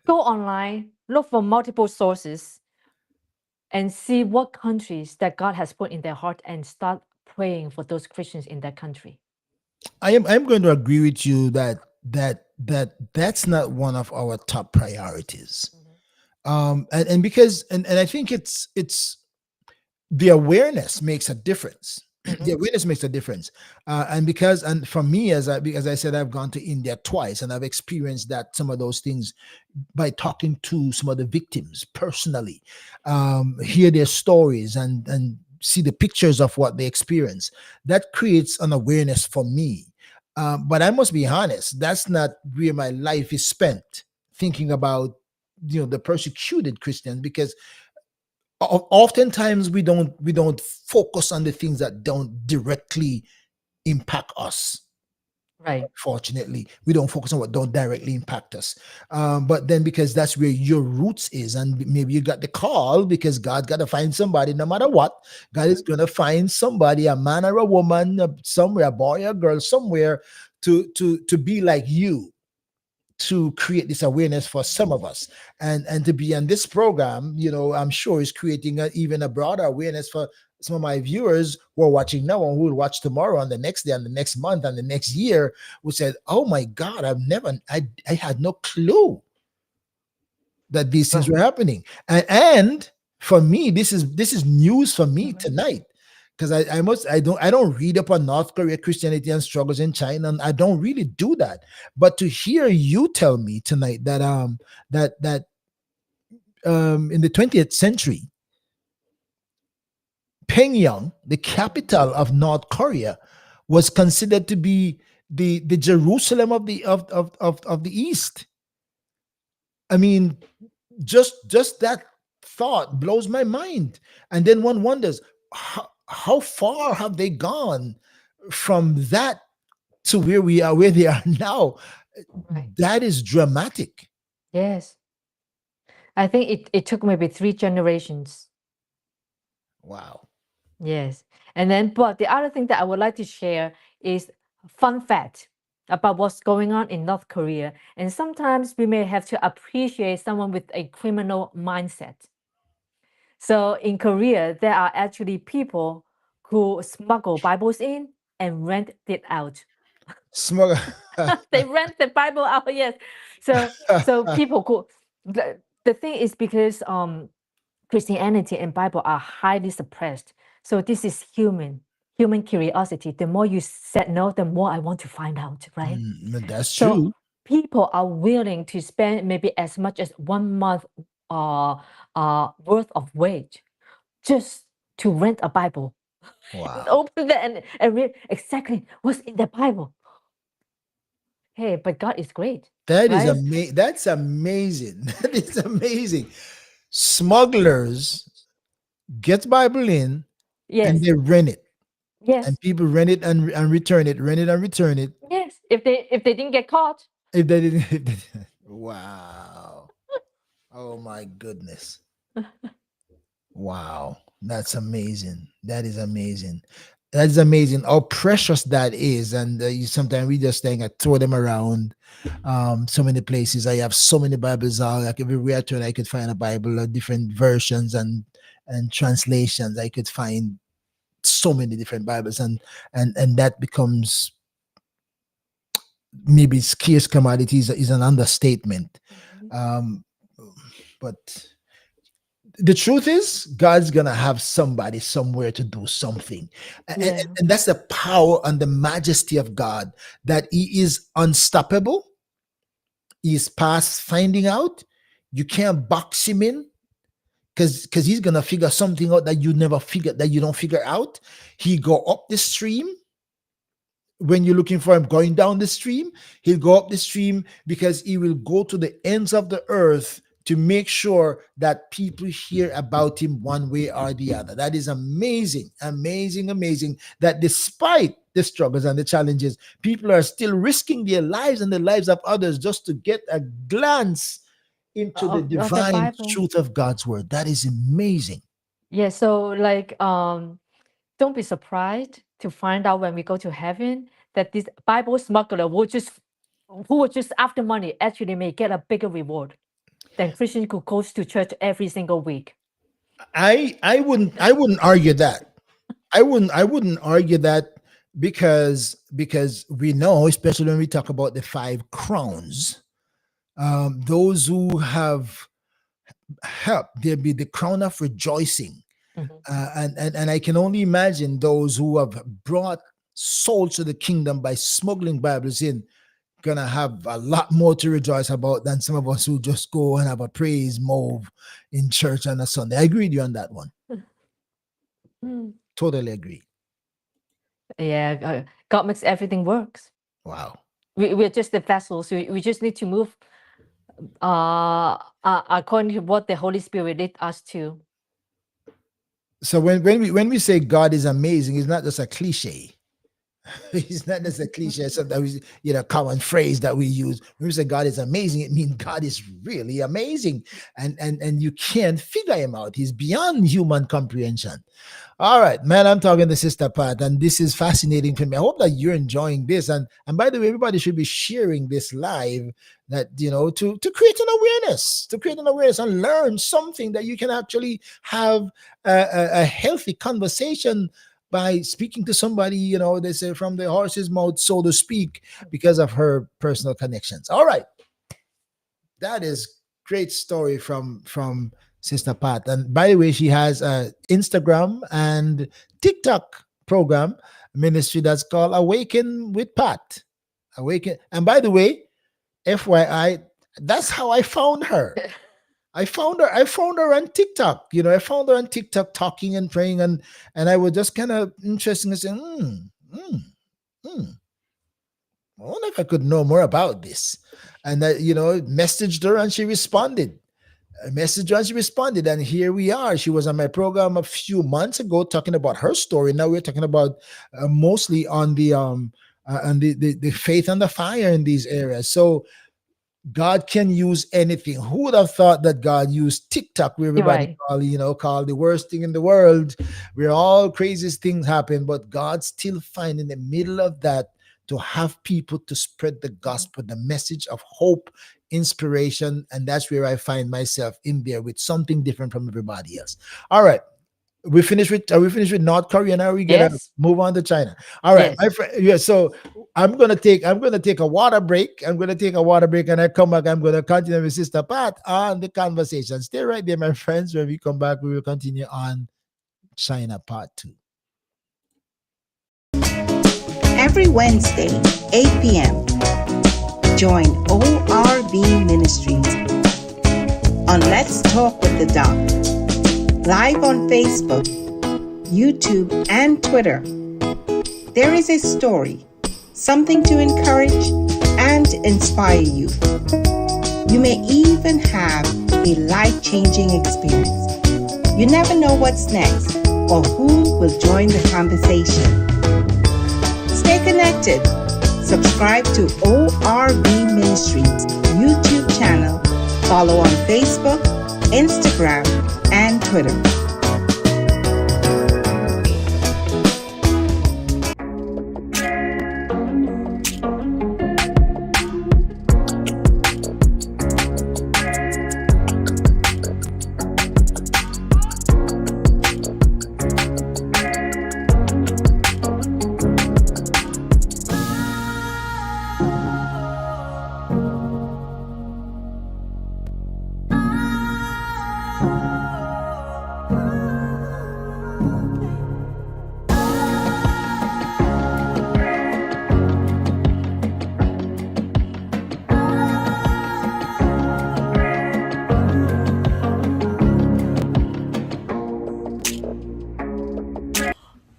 Go online, look for multiple sources, and see what countries that God has put in their heart, and start praying for those Christians in that country. I'm going to agree with you that's not one of our top priorities. And because and I think it's the awareness makes a difference. The awareness makes a difference, and for me, as I said, I've gone to India twice, and I've experienced that some of those things by talking to some of the victims personally, hear their stories, and see the pictures of what they experience. That creates an awareness for me. But I must be honest, that's not where my life is spent thinking about the persecuted Christians, because oftentimes we don't focus on the things that don't directly impact us. Right. Fortunately, we don't focus on what don't directly impact us. But then, because that's where your roots is, and maybe you got the call because God got to find somebody. No matter what, God is going to find somebody, a man or a woman, somewhere, a boy or a girl, somewhere, to be like you, to create this awareness for some of us, and to be on this program, I'm sure is creating even a broader awareness for some of my viewers who are watching now and who will watch tomorrow and the next day and the next month and the next year, who said, oh my God, I had no clue that these things Right. were happening. And for me, this is news for me tonight, because I don't read up on North Korea Christianity and struggles in China, and I don't really do that. But to hear you tell me tonight that in the 20th century, Pyongyang, the capital of North Korea, was considered to be the Jerusalem of the East. I mean, just that thought blows my mind. And then one wonders, how far have they gone from that to where they are now? Right. That is dramatic. Yes. I think it took maybe 3 generations. Wow. Yes. And then, but the other thing that I would like to share is fun fact about what's going on in North Korea. And sometimes we may have to appreciate someone with a criminal mindset. So in Korea, there are actually people who smuggle Bibles in and rent it out. Smug. They rent the Bible out, yes. So people could, the thing is, because Christianity and Bible are highly suppressed. So this is human curiosity. The more you said no, the more I want to find out, right? That's So true. people are willing to spend maybe as much as 1 month worth of wage just to rent a Bible. Wow. Open that and read exactly what's in the Bible. Hey, but God is great, right? That's amazing. That is amazing. Smugglers get Bible in, and Yes. they rent it, Yes. and people rent it and return it, rent it and return it. Yes. If they didn't get caught. If they didn't, if they, wow, oh my goodness, wow, that's amazing. That is amazing. That is amazing. How precious that is, and sometimes we just think I throw them around. So many places. I have so many Bibles out. Like everywhere I turn, I could find a Bible, different versions and translations. I could find so many different Bibles, and that becomes maybe scarce commodities is an understatement. Mhm. Um, but the truth is, God's gonna have somebody somewhere to do something, Yeah. and that's the power and the majesty of God, that He is unstoppable. He is past finding out. You can't box Him in, because He's gonna figure something out that you never figured, that you don't figure out. He go up the stream when you're looking for him going down the stream. He'll go up the stream because he will go to the ends of the earth to make sure that people hear about him one way or the other. That is amazing, amazing, amazing, that despite the struggles and the challenges, people are still risking their lives and the lives of others just to get a glance into the Of the divine Bible. truth of God's word. That is amazing. Yeah. So like don't be surprised to find out when we go to heaven that this Bible smuggler who was just after money actually may get a bigger reward than Christian who goes to church every single week. I wouldn't argue that. I wouldn't argue that, because we know, especially when we talk about the five crowns, those who have helped, there be the crown of rejoicing. Mhm. And I can only imagine those who have brought souls to the kingdom by smuggling Bibles in, gonna have a lot more to rejoice about than some of us who just go and have a praise move in church on a Sunday. I agree with you on that one. Mm. Totally agree. Yeah, God makes everything works. Wow. We're just the vessels. We just need to move according to what the Holy Spirit lead us to. So when we say God is amazing, it's not just a cliche. It's not just a cliche, sometimes common phrase that we use. When we say God is amazing, it means God is really amazing, and you can't figure him out. He's beyond human comprehension. All right, man, I'm talking to Sister Pat, and this is fascinating for me. I hope that you're enjoying this. And by the way, everybody should be sharing this live, that to create an awareness and learn something that you can actually have a healthy conversation by speaking to somebody, they say from the horse's mouth, so to speak, because of her personal connections. All right. That is great story from Sister Pat. And by the way, she has a Instagram and TikTok program ministry that's called Awaken with Pat. Awaken. And by the way, FYI, that's how I found her. I found her on TikTok. I found her on TikTok talking and praying, and I was just kind of interested and saying, hmm. I wonder if I could know more about this. And I, messaged her and she responded. I messaged her and she responded. And here we are. She was on my program a few months ago talking about her story. Now we're talking about mostly on the faith and the fire in these areas. So God can use anything. Who would have thought that God used TikTok, where everybody Right. call the worst thing in the world, where all craziest things happen, but God still find in the middle of that to have people to spread the gospel, the message of hope, inspiration, and that's where I find myself in there with something different from everybody else. All right. Are we finished with North Korea now? We gotta Yes. move on to China. All right, Yes. my friend. Yeah, so I'm gonna take a water break. I'm gonna take a water break, and I come back. I'm gonna continue with Sister Pat on the conversation. Stay right there, my friends. When we come back, we will continue on China Part 2. Every Wednesday, 8 p.m., join ORB Ministries on Let's Talk with the Doc, live on Facebook, YouTube, and Twitter. There is a story, something to encourage and inspire you. You may even have a life-changing experience. You never know what's next, or who will join the conversation. Stay connected. Subscribe to ORB Ministries YouTube channel. Follow on Facebook, Instagram, and Twitter.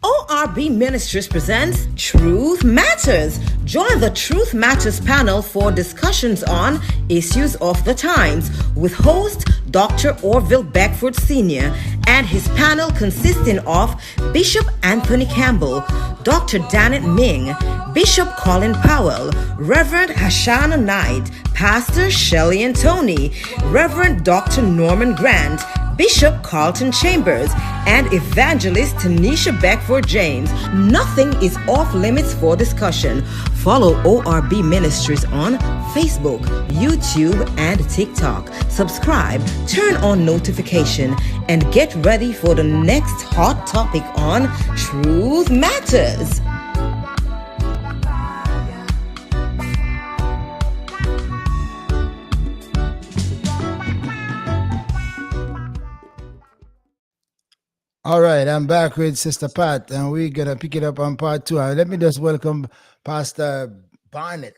ORB Ministries presents Truth Matters. Join the Truth Matters panel for discussions on issues of the times with host Dr. Orville Beckford Sr. and his panel consisting of Bishop Anthony Campbell, Dr. Danet Ming, Bishop Colin Powell, Reverend Hashana Knight, Pastor Shelley and Tony, Reverend Dr. Norman Grant, Bishop Carlton Chambers, and Evangelist Tanisha Beckford James. Nothing is off limits for discussion. Follow ORB Ministries on Facebook, YouTube, and TikTok. Subscribe, turn on notification, and get ready for the next hot topic on Truth Matters. All right, I'm back with Sister Pat, and we're gonna pick it up on part 2. Let me just welcome Pastor Barnett,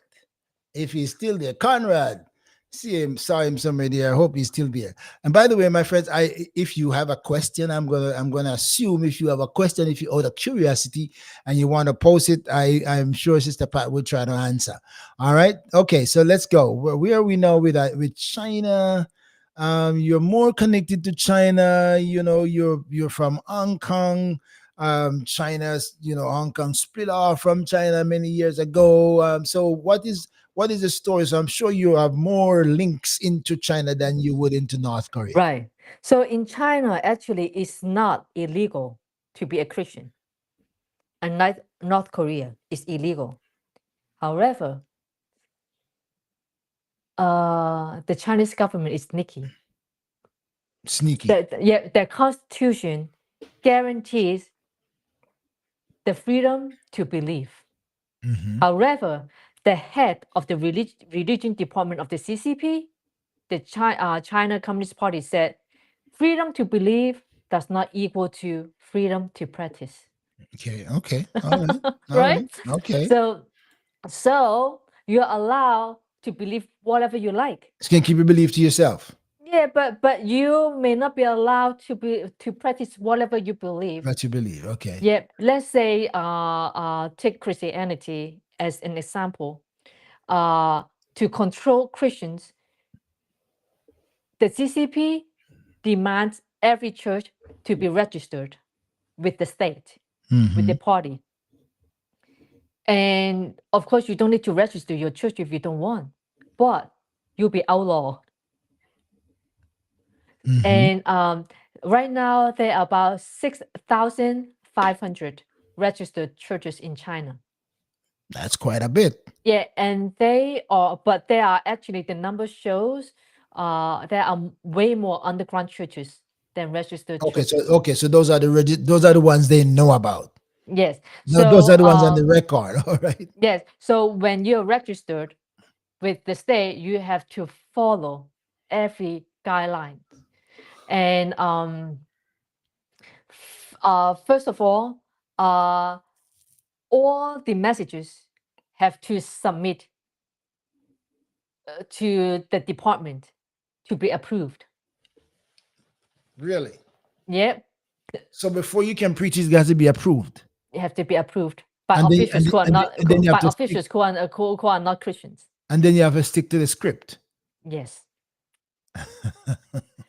if he's still there. Conrad, saw him somewhere there. I hope he's still there. And by the way, my friends, if you have a question, I'm gonna assume if you have a question, if you out of curiosity and you want to post it, I'm sure Sister Pat will try to answer. All right, okay, so let's go. Where are we now with China? You're more connected to China. You're from Hong Kong. China's, Hong Kong split off from China many years ago. So what is the story? So I'm sure you have more links into China than you would into North Korea. Right. So in China, actually, it's not illegal to be a Christian. Unlike North Korea, it's illegal. However, the Chinese government is sneaky. The constitution guarantees the freedom to believe. Mhm. However, the head of the religion department of the CCP, the China Communist Party, said freedom to believe does not equal to freedom to practice. Okay. All right. All Right? Okay. So you're allowed to believe whatever you like. You can keep your belief to yourself. Yeah, but you may not be allowed to practice whatever you believe. What you believe. Okay. Yeah, let's say take Christianity as an example. To control Christians, the CCP demands every church to be registered with the state, with the party. And of course, you don't need to register your church if you don't want, but you'll be outlawed. And right now, there are about 6,500 registered churches in China. That's quite a bit. Yeah, and they are actually, the number shows there are way more underground churches than registered churches. So those are the ones they know about. Yes. No, those are the ones on the record. All right. Yes. So when you're registered with the state, you have to follow every guideline. And first of all the messages have to submit to the department to be approved. Really? Yep. So before you can preach, it has to be approved. It have to be approved by And then- officials and who are then- not and then you have by to officials who are not Christians. And then you have to stick to the script. Yes.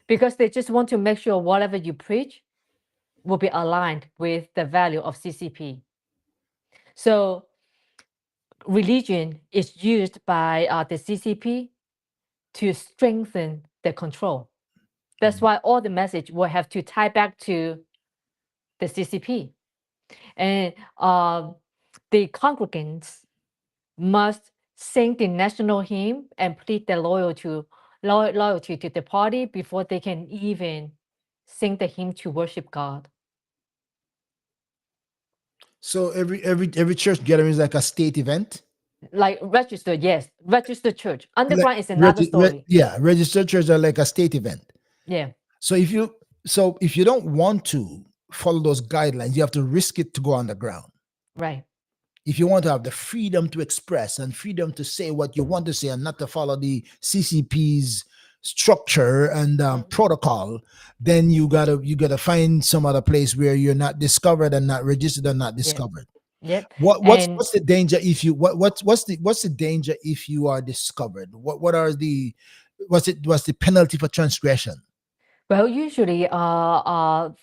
Because they just want to make sure whatever you preach will be aligned with the value of CCP. So religion is used by the CCP to strengthen the control. That's why all the message will have to tie back to the CCP. And the congregants must sing the national hymn and plead their loyalty to the party before they can even sing the hymn to worship God. So every church gathering is like a state event. Like registered, yes, registered church. Underground is another story. Yeah, registered churches are like a state event. Yeah, So if you don't want to follow those guidelines, you have to risk it to go underground. right. If you want to have the freedom to express and freedom to say what you want to say and not to follow the CCP's structure and protocol, then you gotta find some other place where you're not discovered and not registered and not discovered. Yep. What's the danger if you what's the danger if you are discovered? What's the penalty for transgression? Well, usually, the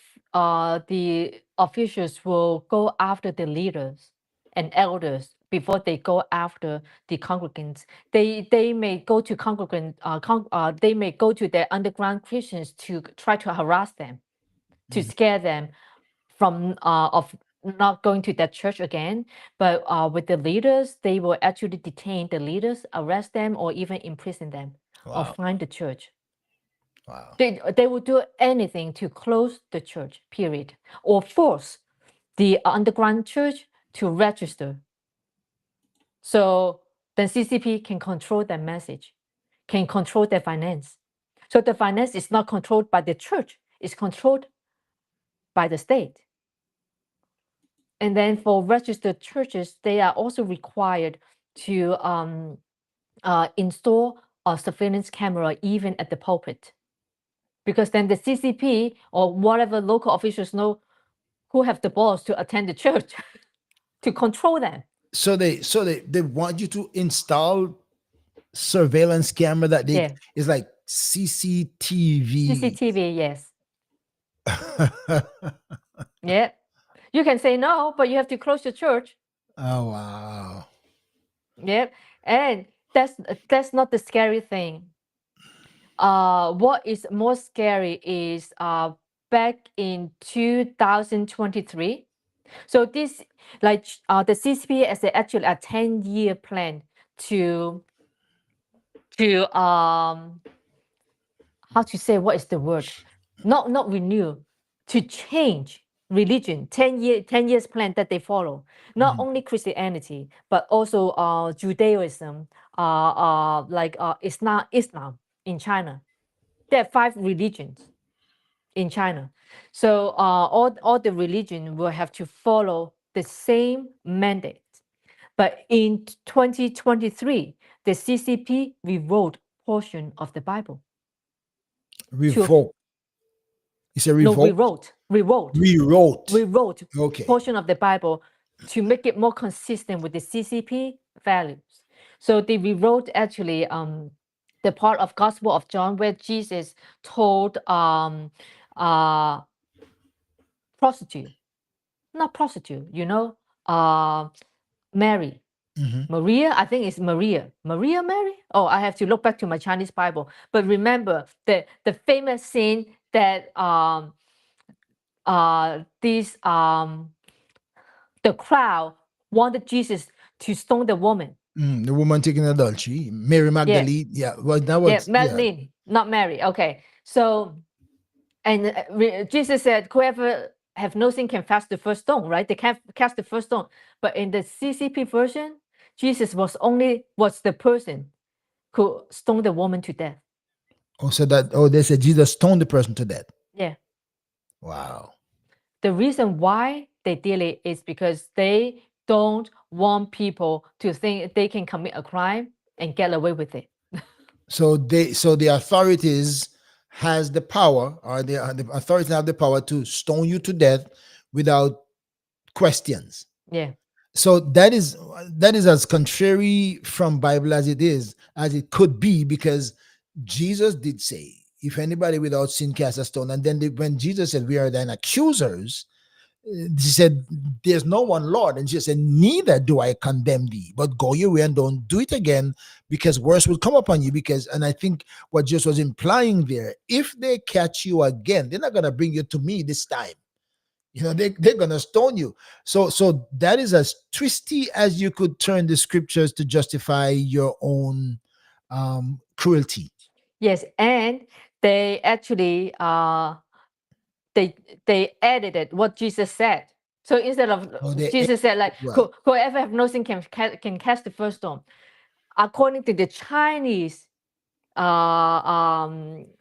officials will go after the leaders and elders before they go after the congregants. They may go to they may go to their underground Christians to try to harass them, to scare them from of not going to that church again. But with the leaders, they will actually detain the leaders, arrest them, or even imprison them, or Wow. fine the church. Wow. They will do anything to close the church, period, or force the underground church to register. So then CCP can control their message, can control their finance. So the finance is not controlled by the church, it's controlled by the state. And then for registered churches, they are also required to install a surveillance camera even at the pulpit, because then the CCP or whatever local officials know who have the balls to attend the church to control them. So they want you to install surveillance camera that Yeah. is like CCTV. CCTV, yes. Yeah. You can say no, but you have to close the church. Oh wow. Yep. And that's not the scary thing. What is more scary is back in 2023. So this the CCP has actually a 10-year plan to how to say, what is the word? Not renew, to change religion. 10 years plan that they follow. Not only Christianity, but also Judaism, Islam in China. There are 5 religions in China. So all the religion will have to follow the same mandate. But in 2023, the CCP rewrote portion of the Bible. Revoke. You said No, revoke? rewrote Okay. portion of the Bible to make it more consistent with the CCP values. So they rewrote actually the part of Gospel of John where Jesus told prostitute, not prostitute, Mary. Maria, I think it's Maria. Maria Mary? Oh, I have to look back to my Chinese Bible. But remember the famous scene that the crowd wanted Jesus to stone the woman. The woman taking adultery, Mary Magdalene. Yeah, well, that was Magdalene, not Mary. Okay, so and Jesus said, "Whoever have no sin can cast the first stone." Right? They can't cast the first stone. But in the CCP version, Jesus was the person who stoned the woman to death. They said Jesus stoned the person to death. Yeah. Wow. The reason why they did it is because they don't want people to think they can commit a crime and get away with it. So the authorities has the power, or the authorities have the power to stone you to death without questions. Yeah. So that is as contrary from Bible as it could be, because Jesus did say if anybody without sin cast a stone. And then when Jesus said, we are then accusers, he said, there's no one Lord. And Jesus said, neither do I condemn thee, but go your way and don't do it again, because worse will come upon you. Because, and I think what Jesus was implying there, if they catch you again, they're not going to bring you to me this time. They're going to stone you. So that is as twisty as you could turn the scriptures to justify your own cruelty. Yes, and they actually they edited what Jesus said. So instead of Jesus said like, whoever have no sin can cast the first stone. According to the Chinese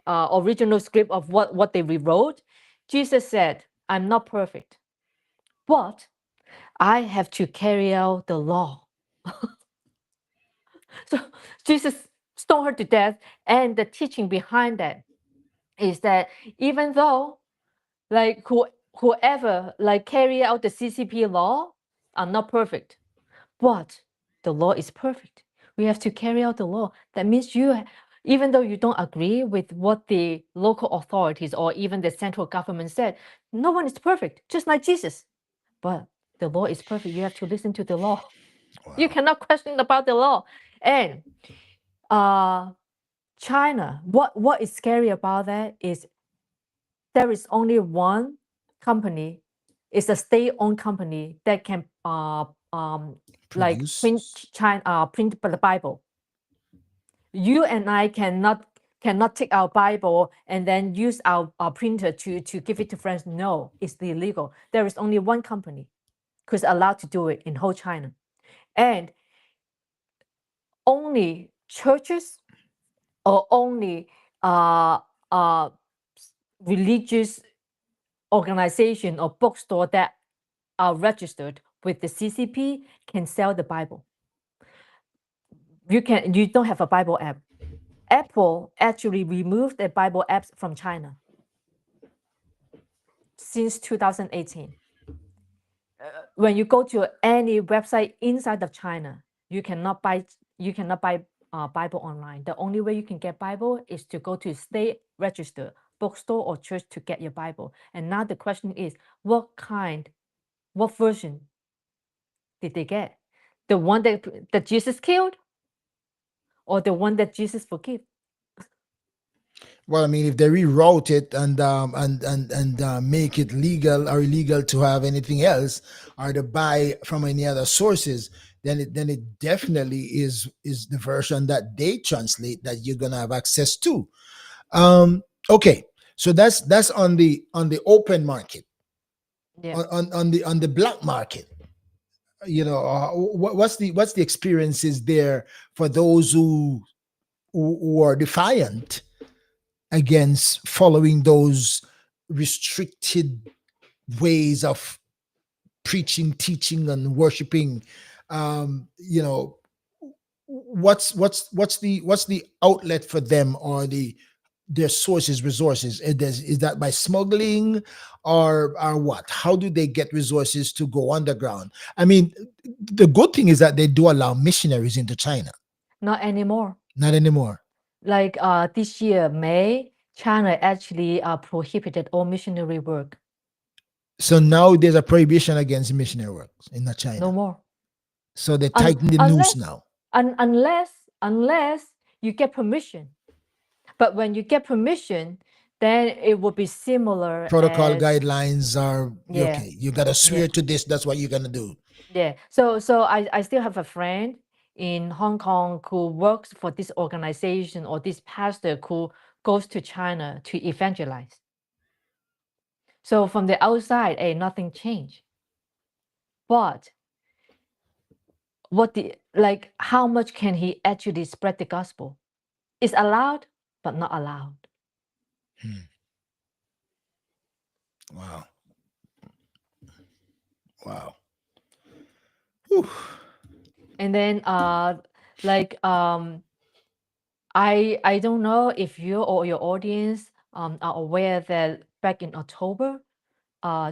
original script of what they rewrote, Jesus said, I'm not perfect, but I have to carry out the law. So Jesus stoned her to death, and the teaching behind that is that even though like whoever like carry out the CCP law are not perfect, but the law is perfect. We have to carry out the law. That means even though you don't agree with what the local authorities or even the central government said, no one is perfect, just like Jesus. But the law is perfect. You have to listen to the law. Wow. You cannot question about the law. And China, what is scary about that is there is only one company, it's a state-owned company that can like print the Bible. You and I cannot take our Bible and then use our printer to give it to friends. No, it's illegal. There is only one company who's allowed to do it in whole China. And only churches or only religious organization or bookstore that are registered with the CCP can sell the Bible. You don't have a Bible app. Apple actually removed the Bible apps from China since 2018. When you go to any website inside of China, you cannot buy Bible online. The only way you can get Bible is to go to state registered bookstore or church to get your Bible. And now the question is, what version did they get? The one that Jesus killed, or the one that Jesus forgave? Well, I mean, if they reroute it and make it legal or illegal to have anything else or to buy from any other sources, then it definitely is the version that they translate that you're gonna have access to. Okay, so that's on the open market. Yeah. On the black market, what's the experiences there for those who are defiant against following those restricted ways of preaching, teaching, and worshiping? What's the outlet for them, or their resources? Is that by smuggling or what? How do they get resources to go underground? I mean, the good thing is that they do allow missionaries into China. Not anymore. Not anymore. Like this year, May, China actually prohibited all missionary work. So now there's a prohibition against missionary work in China. No more. So they tighten the noose now. Unless you get permission. But when you get permission, then it will be similar. Protocol guidelines are okay. You got to swear to this. That's what you're going to do. Yeah. So I still have a friend in Hong Kong who works for this organization, or this pastor who goes to China to evangelize. So from the outside, nothing changed. But how much can he actually spread the gospel? It's allowed, but not allowed. Wow. Whew. And then I don't know if you or your audience are aware that back in October,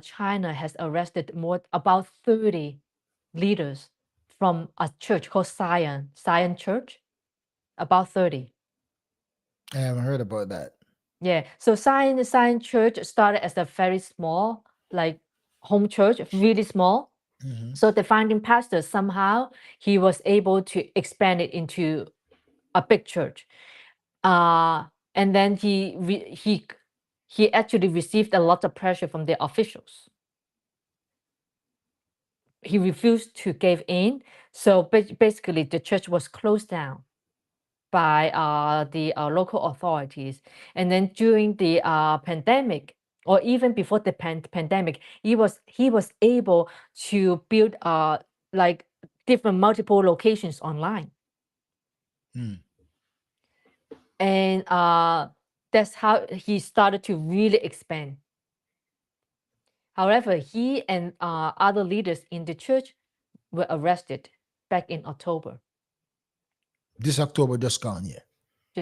China has arrested about 30 leaders from a church called Zion Church. About 30. I haven't heard about that. Yeah. So Zion Church started as a very small, like home church, really small. Mhm. So the founding pastor somehow he was able to expand it into a big church. And then he actually received a lot of pressure from the officials. He refused to give in. So basically, the church was closed down by the local authorities. And then during the pandemic, or even before the pandemic, he was able to build like different multiple locations online. Mm. And that's how he started to really expand. However, he and other leaders in the church were arrested back in October. This October just gone,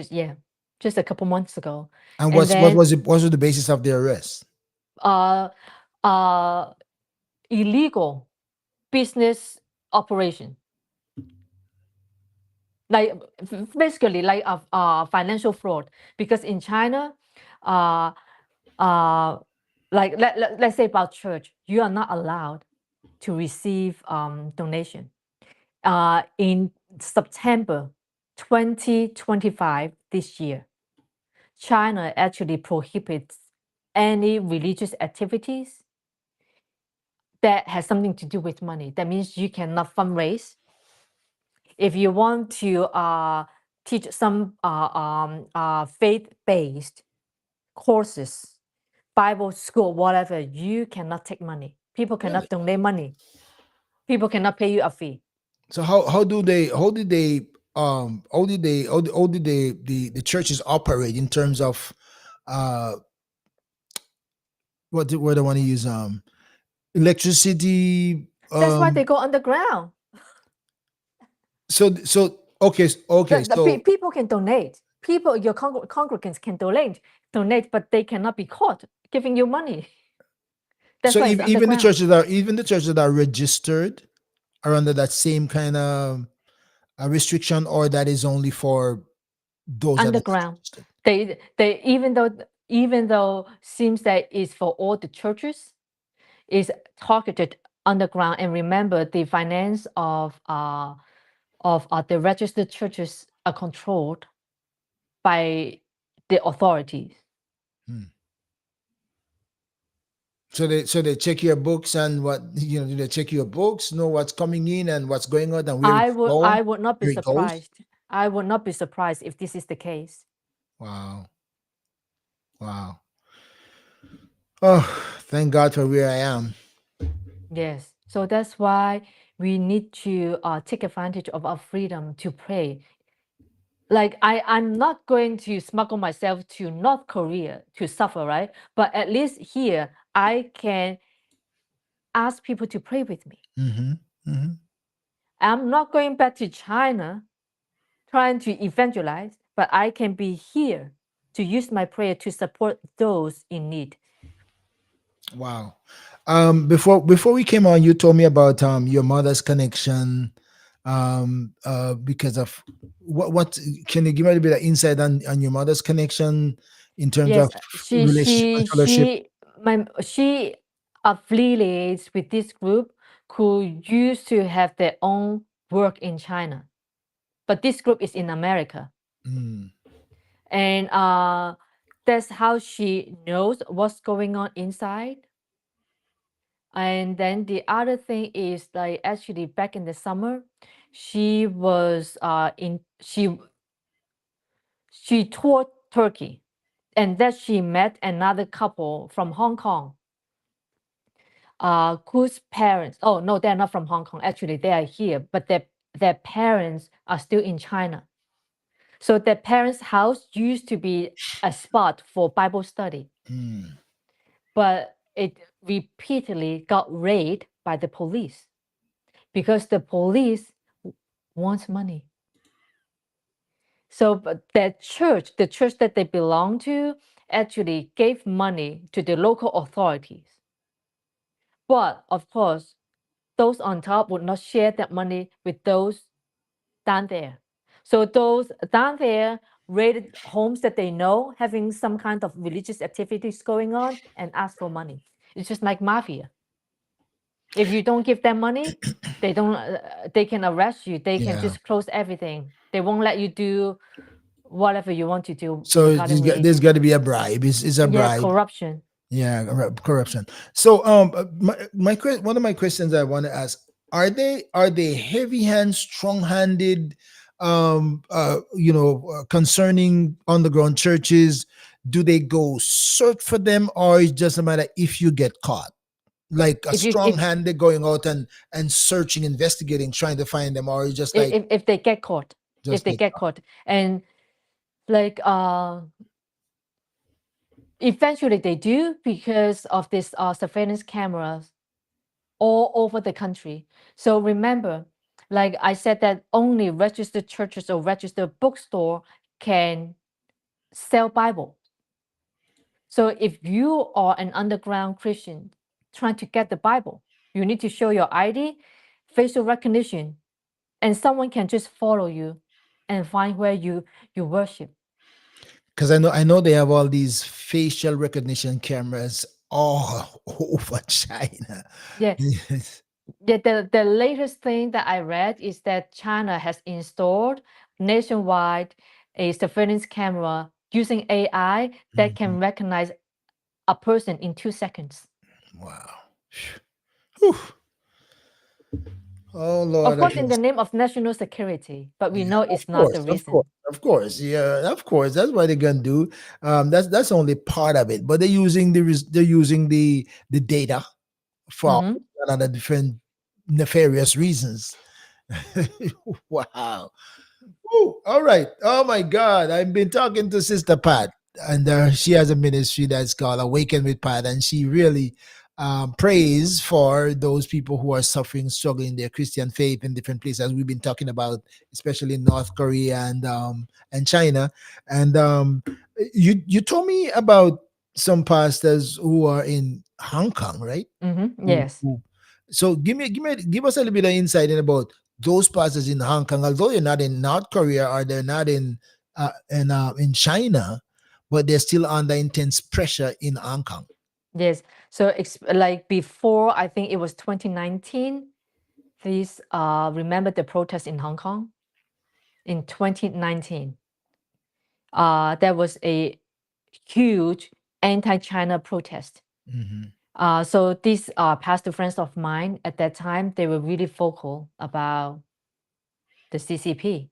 yeah. Just a couple months ago. And And then what was the basis of the arrest? uh, illegal business operation, like basically like a financial fraud. Because in China, uh, like let's say about church, you are not allowed to receive donation. In September 2025 this year, China actually prohibits any religious activities that has something to do with money. That means you cannot fundraise. If you want to teach some faith-based courses, Bible school, whatever, you cannot take money. People Really? cannot donate money. People cannot pay you a fee. So how did the churches operate in terms of uh what the word I want to use, electricity, That's why they go underground. so okay, okay, so People can donate. People, your congregants can donate, but they cannot be caught giving you money. That's so why it's even the underground. churches that are registered are under that same kind of restriction, or that is only for those that are not Underground. registered? They even though seems that it's for all the churches, is targeted underground. And remember, the finance of the registered churches are controlled by the authorities. Hmm. So they check your books and what, they check your books, know what's coming in and what's going on and where it's going, I would not be where it goes. surprised. I would not be surprised if this is the case. Wow. Wow. Oh, thank God for where I am. Yes. So that's why we need to take advantage of our freedom to pray. Like I'm not going to smuggle myself to North Korea to suffer, right? But at least here I can ask people to pray with me. Mm-hmm. Mm-hmm. I'm not going back to China trying to evangelize, but I can be here to use my prayer to support those in need. Wow. Before we came on, you told me about your mother's connection, because of what can you give me a bit of insight on your mother's connection in terms of Yes, relationship and fellowship? she affiliates with this group who used to have their own work in China, but this group is in America, Mm. and that's how she knows what's going on inside. And then the other thing is like actually back in the summer, she was in she toured Turkey, and that she met another couple from Hong Kong, whose parents, oh no, they're not from Hong Kong. Actually, they are here, but their parents are still in China. So their parents' house used to be a spot for Bible study, Mm. but it repeatedly got raided by the police because the police wants money. So but the church that they belong to, actually gave money to the local authorities. But of course, those on top would not share that money with those down there. So those down there raided homes that they know having some kind of religious activities going on and ask for money. It's just like mafia. If you don't give them money, they don't. They can arrest you. They can Yeah. just close everything. They won't let you do whatever you want to do So regarding there's got religion. to be a bribe. It's a Yes, bribe. corruption. Yeah, corruption. So one of my questions I want to ask, are they heavy hand, strong handed, concerning underground churches? Do they go search for them, or is just a matter if you get caught? Like a If you strong hand, they're going out and searching, investigating, trying to find them, or is just like if they get caught, if just they get get caught, and like eventually they do because of this surveillance cameras all over the country. So remember, like I said, that only registered churches or registered bookstore can sell Bible. So if you are an underground Christian trying to get the Bible, you need to show your ID, facial recognition, and someone can just follow you and find where you worship. because I know they have all these facial recognition cameras all over China. Yeah. Yes. The latest thing that I read is that China has installed nationwide a surveillance camera using AI that can recognize a person in 2 seconds. Wow. Whew. Oh Of Lord, course, in the name of national security, but we yeah, know of it's not the course, of course, reason. of course, yeah, of course. That's what they're gonna do. That's only part of it, but they're using the data for Mm-hmm. another different nefarious reasons. Wow. Woo, all right. Oh my God. I've been talking to Sister Pat, and she has a ministry that's called Awaken with Pat, and she really prays for those people who are suffering, struggling their Christian faith in different places, as we've been talking about, especially in North Korea and China. And you told me about some pastors who are in Hong Kong, right? Mm-hmm. Who, Yes. who, so give us a little bit of insight in about those pastors in Hong Kong, although they're not in North Korea or they're not in China, but they're still under intense pressure in Hong Kong. Yes. So like before, I think it was 2019. Please remember the protest in Hong Kong in 2019. There was a huge anti-China protest. Mhm. So these pastor friends of mine at that time, they were really vocal about the CCP.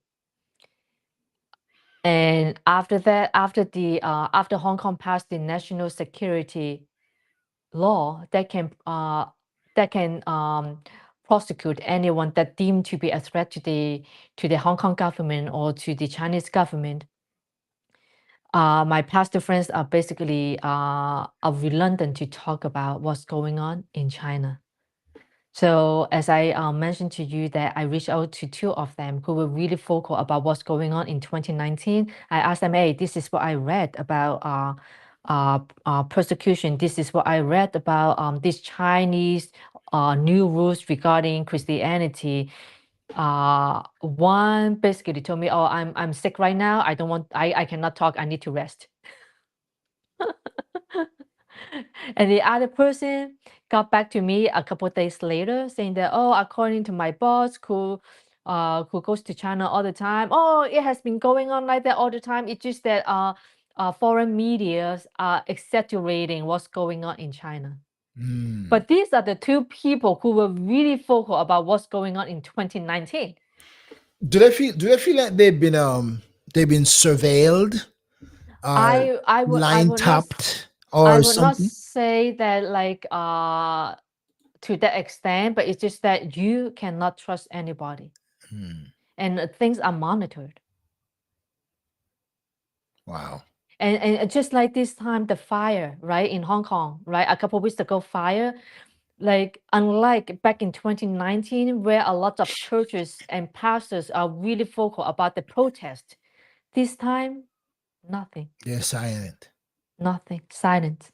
And after that, after Hong Kong passed the national security law that can prosecute anyone that deemed to be a threat to the Hong Kong government or to the Chinese government, my pastor friends are basically are reluctant to talk about what's going on in China. So as I mentioned to you that I reached out to two of them who were really vocal about what's going on in 2019. I asked them, hey, this is what I read about persecution. This is what I read about these Chinese new rules regarding Christianity. One basically told me, oh, I'm sick right now. I cannot talk. I need to rest. And the other person got back to me a couple of days later saying that, oh, according to my boss who goes to China all the time, oh, it has been going on like that all the time. It's just that foreign medias are exaggerating what's going on in China. Mm. But these are the two people who were really vocal about what's going on in 2019. Do they feel like they've been surveilled or I line would not tapped I or would not something? say that like to that extent, but it's just that you cannot trust anybody, Hmm. and things are monitored. Wow. And just like this time, the fire, right, in Hong Kong, right, a couple of weeks ago, fire, like unlike back in 2019, where a lot of churches and pastors are really vocal about the protest, this time, nothing, They're silent. nothing, silent.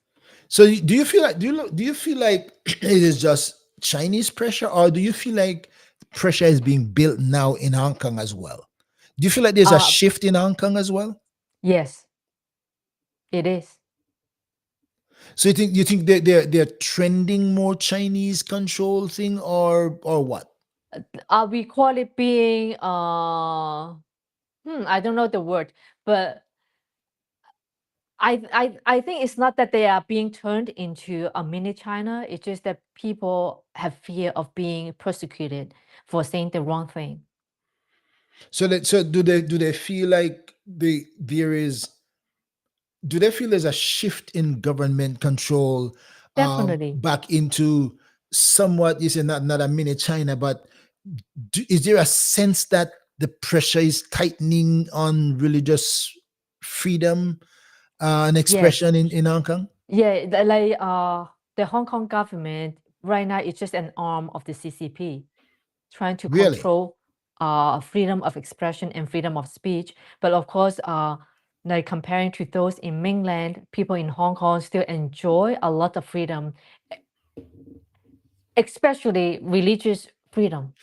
So do you feel like do you feel like it is just Chinese pressure, or do you feel like pressure is being built now in Hong Kong as well? Do you feel like there's a Uh, shift in Hong Kong as well? Yes, it is. So you think they're trending more Chinese control thing or what? We call it being I don't know the word, but I think it's not that they are being turned into a mini China. It's just that people have fear of being persecuted for saying the wrong thing. So do they feel like there is do they feel there's a shift in government control Definitely. back into somewhat, you say, not a mini China, but is there a sense that the pressure is tightening on religious freedom and Yes. expression in Hong Kong? Yeah, the Hong Kong government right now is just an arm of the CCP trying to Really? control freedom of expression and freedom of speech. But of course, like comparing to those in mainland, people in Hong Kong still enjoy a lot of freedom, especially religious freedom.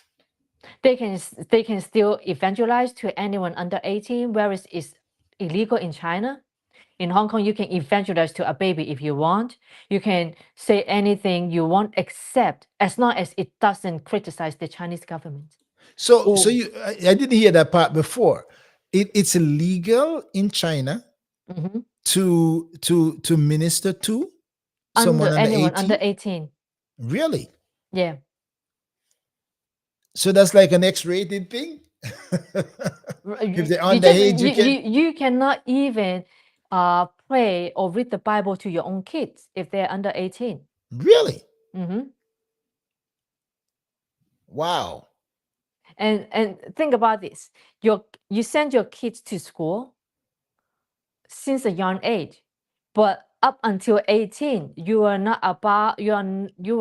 They can still evangelize to anyone under 18, whereas it's illegal in China. In Hong Kong, you can evangelize to a baby if you want. You can say anything you want, except as long as it doesn't criticize the Chinese government. So Oh, I didn't hear that part before. It's illegal in China mhm. to minister to someone Under under anyone under 18. 18. Really? Yeah. So that's like an X-rated thing. If they're You just underage, you can you cannot even pray or read the Bible to your own kids if they're under 18. really. Mhm. Wow. And think about this. You send your kids to school since a young age, but up until 18, you are not about you are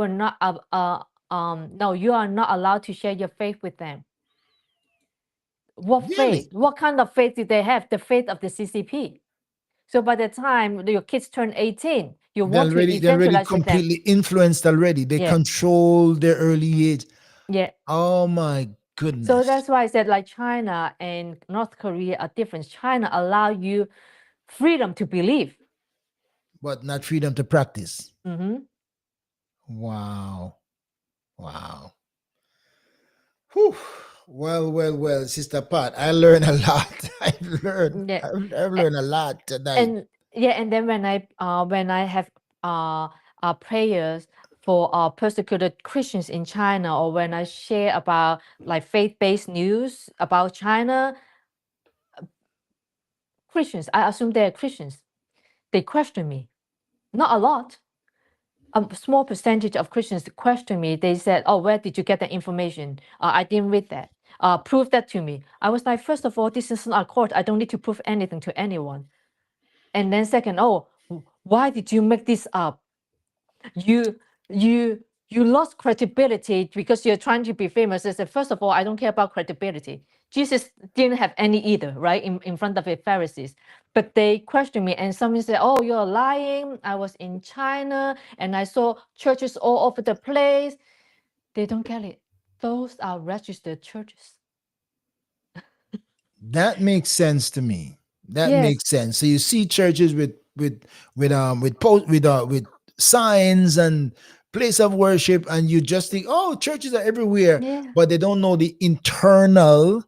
not no, you are not allowed to share your faith with them. What faith? Really? What kind of faith did they have? The faith of the CCP. So by the time your kids turn 18, you want to They're already evangelize with them. completely influenced already. They Yeah, control their early age. yeah. Oh my So goodness. that's why I said like China and North Korea are different. China allow you freedom to believe. But not freedom to practice. Hmm. Wow. Wow. Whew. Well, Sister Pat, I learned a lot. Yeah. I've learned a lot tonight. And yeah, and then when I have uh, prayers for persecuted Christians in China, or when I share about like faith-based news about China, Christians, I assume they're Christians, they question me. Not a lot. A small percentage of Christians question me. They said, "Oh, where did you get that information? I didn't read that. Prove that to me." I was like, first of all, this is not a court. I don't need to prove anything to anyone. And then second, oh, why did you make this up? You you you lost credibility because you're trying to be famous. I said, first of all, I don't care about credibility. Jesus didn't have any either, right? In front of the Pharisees. But they questioned me, and someone said, "Oh, you're lying. I was in China and I saw churches all over the place." They don't get it. Those are registered churches. That makes sense to me. That Yes. makes sense. So you see churches with signs and place of worship, and you just think, oh, churches are everywhere, Yeah. but they don't know the internal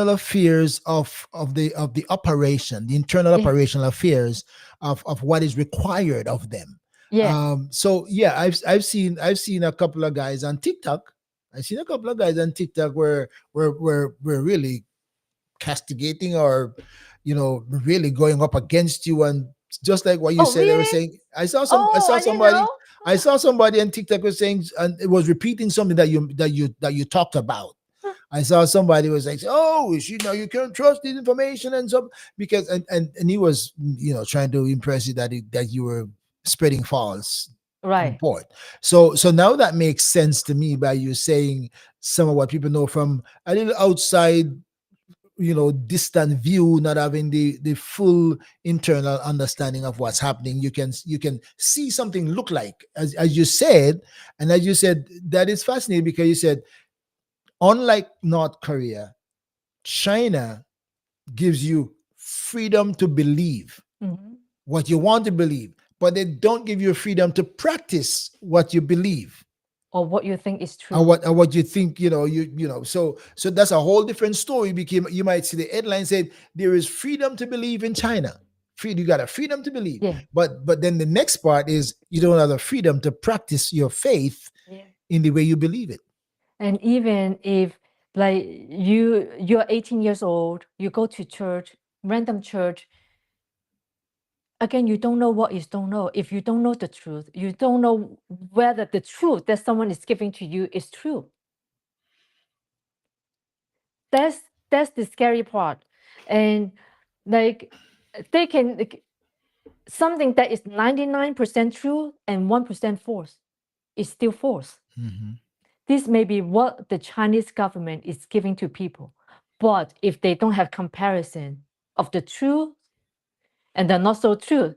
affairs of the operation, the internal Yeah. operational affairs of what is required of them. Yeah. So yeah, I've seen a couple of guys on TikTok. I've seen a couple of guys on TikTok where we're really castigating or really going up against you, and just like what you Oh, said, they were really? saying, I Oh, saw I didn't somebody know. I saw somebody on TikTok was saying, and it was repeating something that you talked about. I saw somebody was like, oh, you can't trust this information, and so because and he was trying to impress you that you were spreading false Right. report. So now that makes sense to me by you saying some of what people know from a little outside, distant view, not having the full internal understanding of what's happening. You can see something look like, as you said. And as you said, that is fascinating because you said, unlike North Korea, China gives you freedom to believe Mhm. what you want to believe, but they don't give you freedom to practice what you believe Or what you think is true. or what you think, so that's a whole different story. Became, you might see the headline said there is freedom to believe in China. You got a freedom to believe, Yeah. but then the next part is you don't have the freedom to practice your faith Yeah. in the way you believe it. And even if like you're 18 years old, you go to church, random church, again, you don't know what is don't know. If you don't know the truth, you don't know whether the truth that someone is giving to you is true. That's the scary part. And like they can something that is 99% true and 1% false is still false. Mhm. This may be what the Chinese government is giving to people. But if they don't have comparison of the truth and the not so true,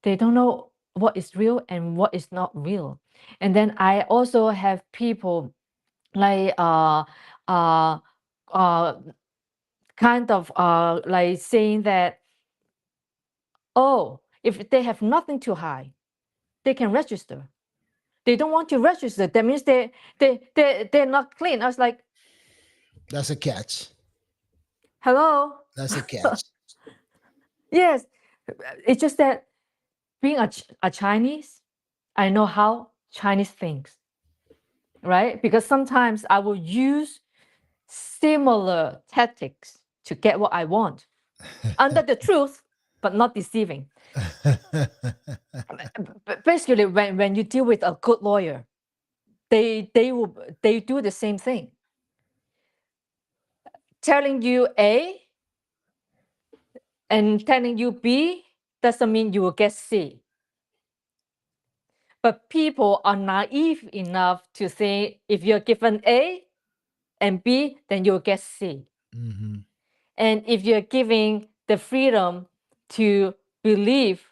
they don't know what is real and what is not real. And then I also have people like uh kind of like saying that, oh, if they have nothing to hide, they can register. They don't want to register. That means they're not clean. I was like, That's a catch. hello. That's a catch. Yes, it's just that being a Chinese, I know how Chinese thinks, right? Because sometimes I will use similar tactics to get what I want under the truth, but not deceiving. Basically, when you deal with a good lawyer, they do the same thing. Telling you A and telling you B doesn't mean you will get C. But people are naive enough to say if you're given A and B, then you'll get C. Mhm. And if you're giving the freedom to believe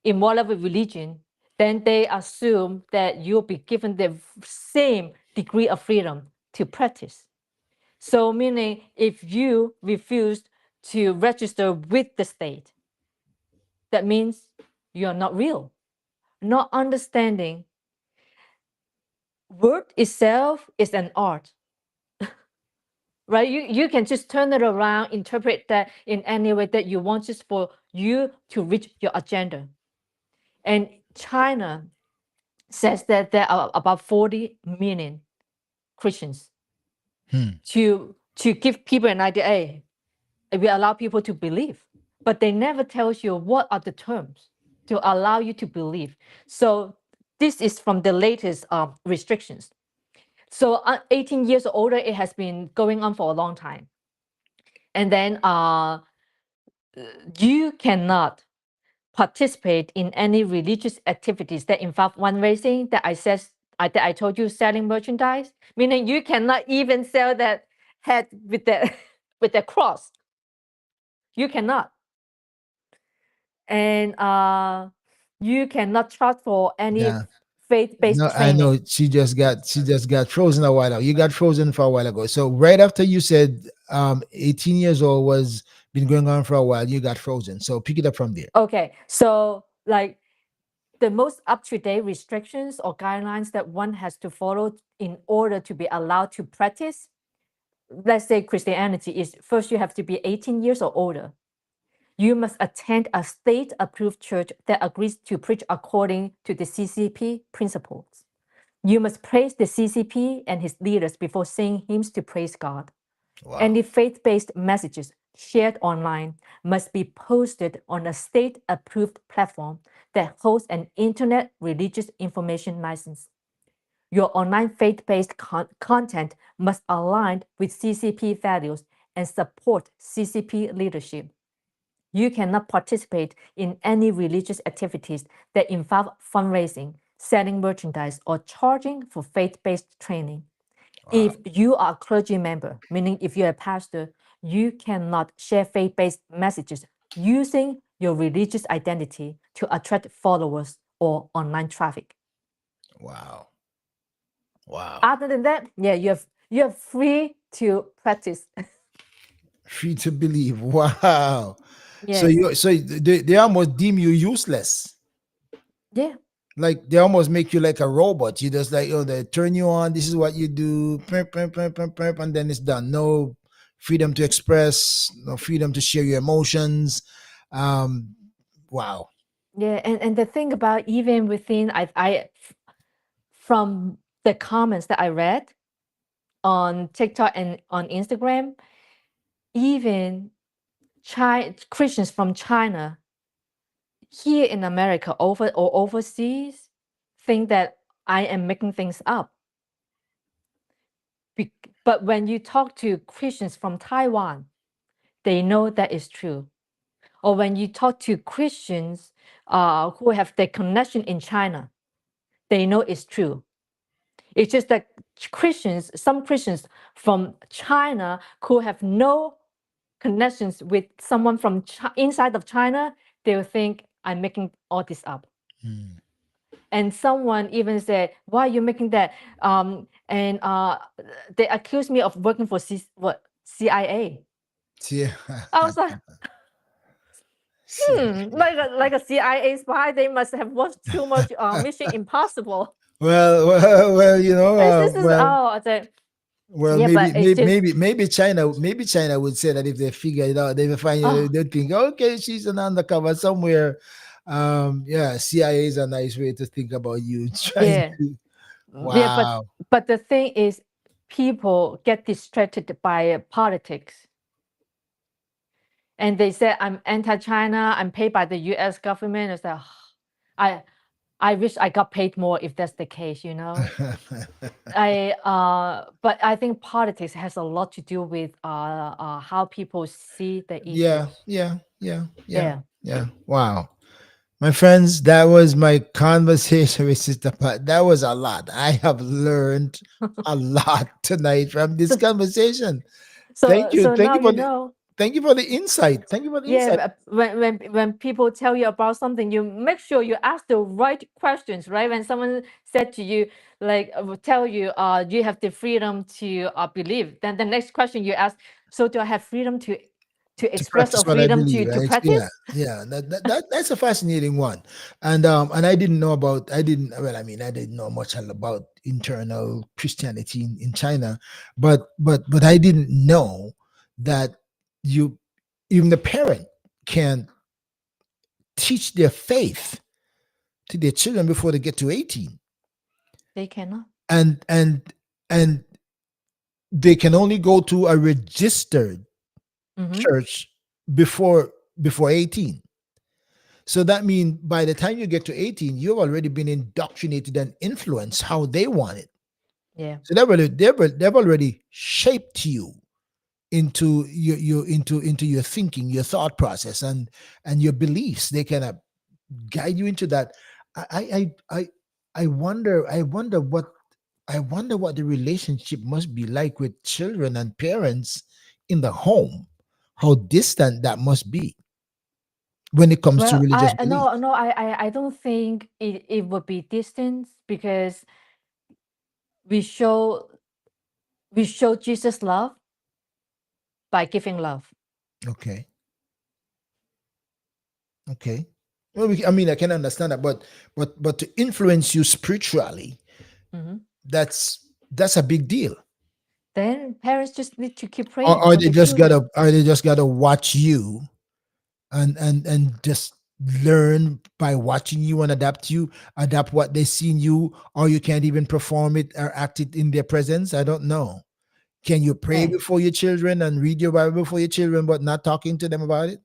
in whatever religion, then they assume that you'll be given the same degree of freedom to practice. So, meaning if you refuse to register with the state, that means you're not real, not understanding. Word itself is an art, right? You can just turn it around, interpret that in any way that you want, just for you to reach your agenda. And China says that there are about 40 million Christians. To give people an idea, hey, we allow people to believe, but they never tells you what are the terms to allow you to believe. So this is from the latest restrictions. So 18 years or older, it has been going on for a long time. And then you cannot participate in any religious activities that involve fundraising that I told you, selling merchandise, meaning you cannot even sell that head with the with the cross. You cannot. And you cannot charge for any Yeah. faith-based No, I know training. she just got frozen a while ago. You got frozen for a while ago. So right after you said 18 years old was been going on for a while, you got frozen. So pick it up from there. Okay, so like the most up-to-date restrictions or guidelines that one has to follow in order to be allowed to practice, let's say Christianity, is first you have to be 18 years or older. You must attend a state-approved church that agrees to preach according to the CCP principles. You must praise the CCP and his leaders before singing hymns to praise God. Wow. Any faith-based messages shared online must be posted on a state-approved platform that holds an Internet Religious Information License. Your online faith-based content must align with CCP values and support CCP leadership. You cannot participate in any religious activities that involve fundraising, selling merchandise, or charging for faith-based training. If you are a clergy member, meaning if you're a pastor, you cannot share faith-based messages using your religious identity to attract followers or online traffic. Wow. Wow. Other than that, yeah, you're free to practice. Free to believe. Wow. So Yes. they almost deem you useless. Yeah. Like they almost make you like a robot. You just like, oh, they turn you on. This is what you do, perp, perp, perp, perp, perp, and then it's done. No freedom to express, no freedom to share your emotions. Um, wow. Yeah. And the thing about even within from the comments that I read on TikTok and on Instagram, even Christians from China here in America or overseas think that I am making things up. But when you talk to Christians from Taiwan, they know that is true. Or when you talk to Christians who have their connection in China, they know it's true. It's just that some Christians from China who have no connections with someone from inside of China, they'll think I'm making all this up. Hmm. And someone even said, "Why are you making that?" And they accused me of working for CIA. Yeah. I was like, Yeah. like a CIA spy, they must have watched too much Mission Impossible. Well, you know, This is I said, well, yeah, but maybe, it's maybe, just maybe China would say that if they figure it out, they will find you. oh They think, okay, she's an undercover somewhere. Yeah, CIA is a nice way to think about you. Trying yeah, to, yeah, wow. but the thing is, people get distracted by politics, and they say I'm anti-China. I'm paid by the U.S. government. It's like, I I wish I got paid more if that's the case, you know. But I think politics has a lot to do with how people see the Yeah, issues. yeah, yeah, yeah, Yeah. yeah. Wow. My friends, that was my conversation with Sister Pat. That was a lot. I have learned a lot tonight from this So conversation. Thank so you. so now you know. Thank you for the insight. Thank you for the Yeah, insight. but when people tell you about something, you make sure you ask the right questions, right? When someone said to you, like, will tell you, you have the freedom to believe. Then the next question you ask, so do I have freedom to To express practice or what I freedom believe. to Right? Yeah, practice? yeah. That's a fascinating one. And I didn't know about I didn't well, I mean, I didn't know much about internal Christianity in China, but I didn't know that you even the parent can teach their faith to their children before they get to 18. They cannot. And they can only go to a registered Mm-hmm. church before 18. So that means by the time you get to 18, you've already been indoctrinated and influenced how they want it. Yeah. So they've already shaped you into into your thinking, your thought process, and your beliefs. They kind of guide you into that. I wonder what the relationship must be like with children and parents in the home. How distant that must be when it comes to Well, religious no, beliefs. I don't think it would be distance because we show we show Jesus love by giving love. Okay. Okay. Well, I mean, I can understand that, but to influence you spiritually, Hmm. that's a big deal. Then parents just need to keep Or, praying for the children. they just gotta watch you and just learn by watching you and adapt what they see in you, or you can't even perform it or act it in their presence. I don't know. Can you pray Yeah. before your children and read your Bible before your children, but not talking to them about it?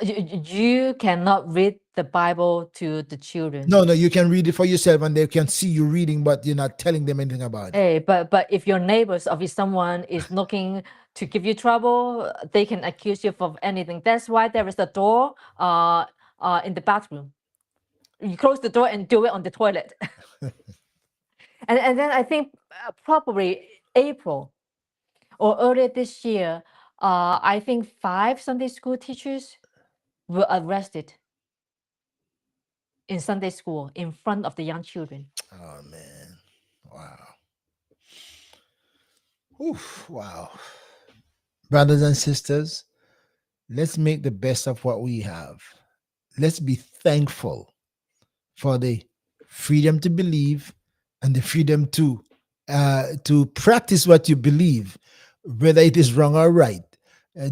You cannot read the Bible to the children. No, no, you can read it for yourself and they can see you reading, but you're not telling them anything about it. Hey, but if your neighbors or if someone is looking to give you trouble, they can accuse you of anything. That's why there is a door in the bathroom. You close the door and do it on the toilet. And then I think probably April or earlier this year, I think 5 Sunday school teachers were arrested in Sunday school in front of the young children. Oh man. Wow. Oof, wow. Brothers and sisters, let's make the best of what we have. Let's be thankful for the freedom to believe and the freedom to practice what you believe, whether it is wrong or right.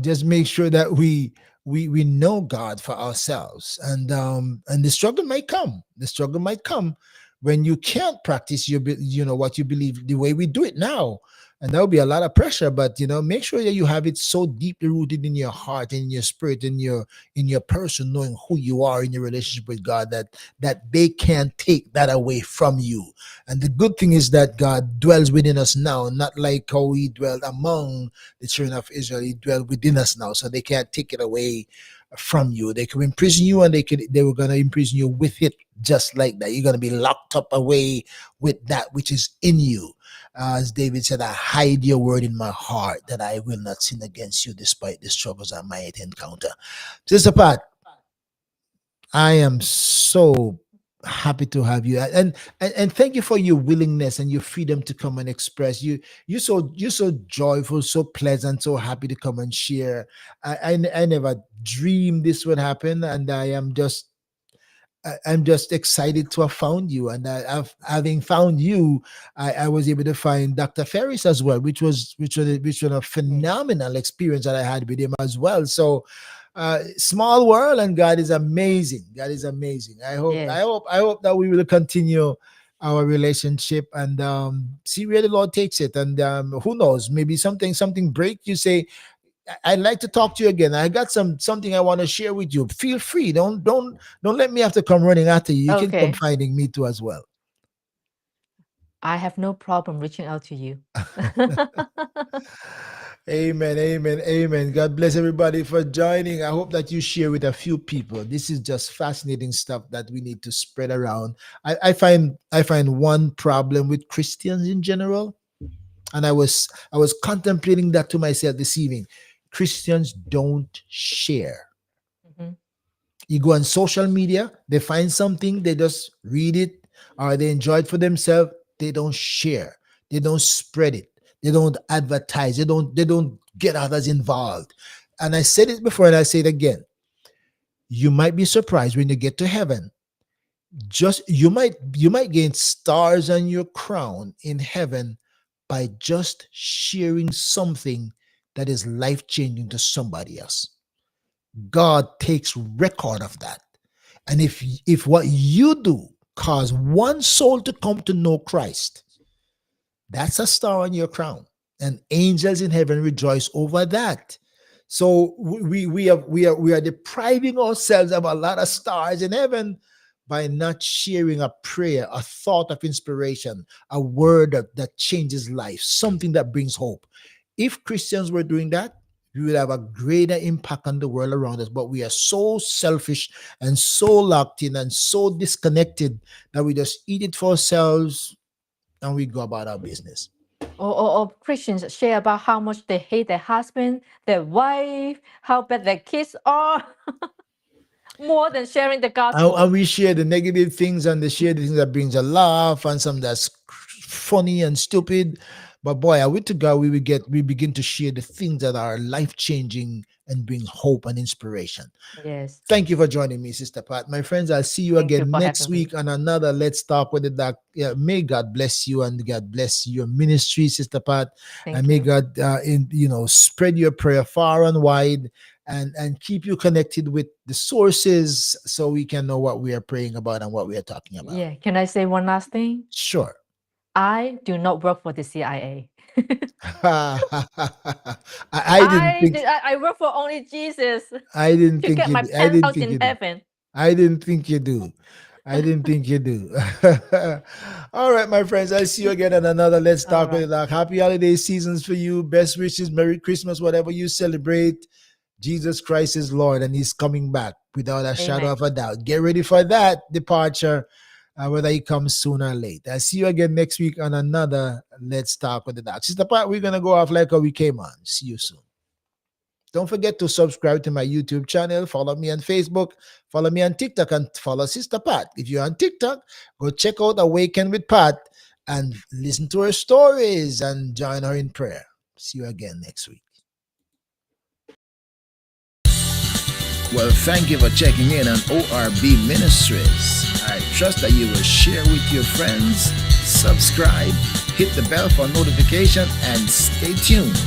Just make sure that we know God for ourselves, and the struggle might come. The struggle might come when you can't practice what you believe the way we do it now, and that will be a lot of pressure. But make sure that you have it so deeply rooted in your heart, in your spirit, in your person, knowing who you are in your relationship with God, that they can't take that away from you. And the good thing is that God dwells within us now, not like how He dwelled among the children of Israel. He dwells within us now, so they can't take it away from you. They can imprison you, and they were gonna imprison you with it, just like that. You're gonna be locked up away with that which is in you. As David said, I hide your word in my heart that I will not sin against you despite the struggles I might encounter. Sister Pat, I am so happy to have you, and thank you for your willingness and your freedom to come and express. You're so joyful, so pleasant, so happy to come and share. I never dreamed this would happen, and I'm just excited to have found you. And having found you, I was able to find Dr. Ferris as well, which was a phenomenal experience that I had with him as well. So, small world, and God is amazing. God is amazing. I hope, I Yes. hope, I hope that we will continue our relationship, and see where the Lord takes it. And who knows, maybe something break. You say, I'd like to talk to you again. I got something I want to share with you. Feel free. Don't let me have to come running after you. You can come Okay. finding me too as well. I have no problem reaching out to you. Amen, amen, amen. God bless everybody for joining. I hope that you share with a few people. This is just fascinating stuff that we need to spread around. I find one problem with Christians in general, and I was contemplating that to myself this evening. Christians don't share. Mhm. You go on social media, they find something, they just read it, or they enjoy it for themselves. They don't share. They don't spread it. They don't advertise. They don't get others involved. And I said it before and I say it again. You might be surprised when you get to heaven. Just you might gain stars on your crown in heaven by just sharing something that is life changing to somebody else. God takes record of that. And if what you do cause one soul to come to know Christ, that's a star on your crown. And angels in heaven rejoice over that. So we are depriving ourselves of a lot of stars in heaven by not sharing a prayer, a thought of inspiration, a word that changes life, something that brings hope. If Christians were doing that, we would have a greater impact on the world around us. But we are so selfish and so locked in and so disconnected that we just eat it for ourselves and we go about our business. Or Christians share about how much they hate their husband, their wife, how bad their kids are, more than sharing the And gospel. we share the negative things and they share the things that brings a laugh and some that's funny and stupid. But boy, I would to God we begin to share the things that are life changing and bring hope and inspiration. Yes. Thank you for joining me, Sister Pat. My friends, I'll see you Thank you again for next having me. week on another Let's Talk with the Doc. Yeah, may God bless you and God bless your ministry, Sister Pat. And Thank may you. God, spread your prayer far and wide, and keep you connected with the sources so we can know what we are praying about and what we are talking about. Yeah. Can I say one last thing? Sure. I do not work for the CIA. I didn't think I work for only Jesus I didn't to think get you my I didn't penthouse think in you do. heaven. I didn't think you do. I didn't think you do. All right, my friends. I'll see you again at another Let's All Talk with right. the Doc. Happy holiday seasons for you. Best wishes, Merry Christmas, whatever you celebrate. Jesus Christ is Lord and He's coming back without a shadow Amen. of a doubt. Get ready for that departure, whether He comes soon or late. I'll see you again next week on another Let's Talk with the Doc. Sister Pat, we're going to go off like how we came on. See you soon. Don't forget to subscribe to my YouTube channel. Follow me on Facebook. Follow me on TikTok and follow Sister Pat. If you're on TikTok, go check out Awaken with Pat and listen to her stories and join her in prayer. See you again next week. Well, thank you for checking in on ORB Ministries. I trust that you will share with your friends, subscribe, hit the bell for notification, and stay tuned,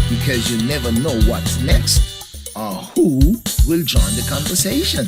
because you never know what's next or who will join the conversation.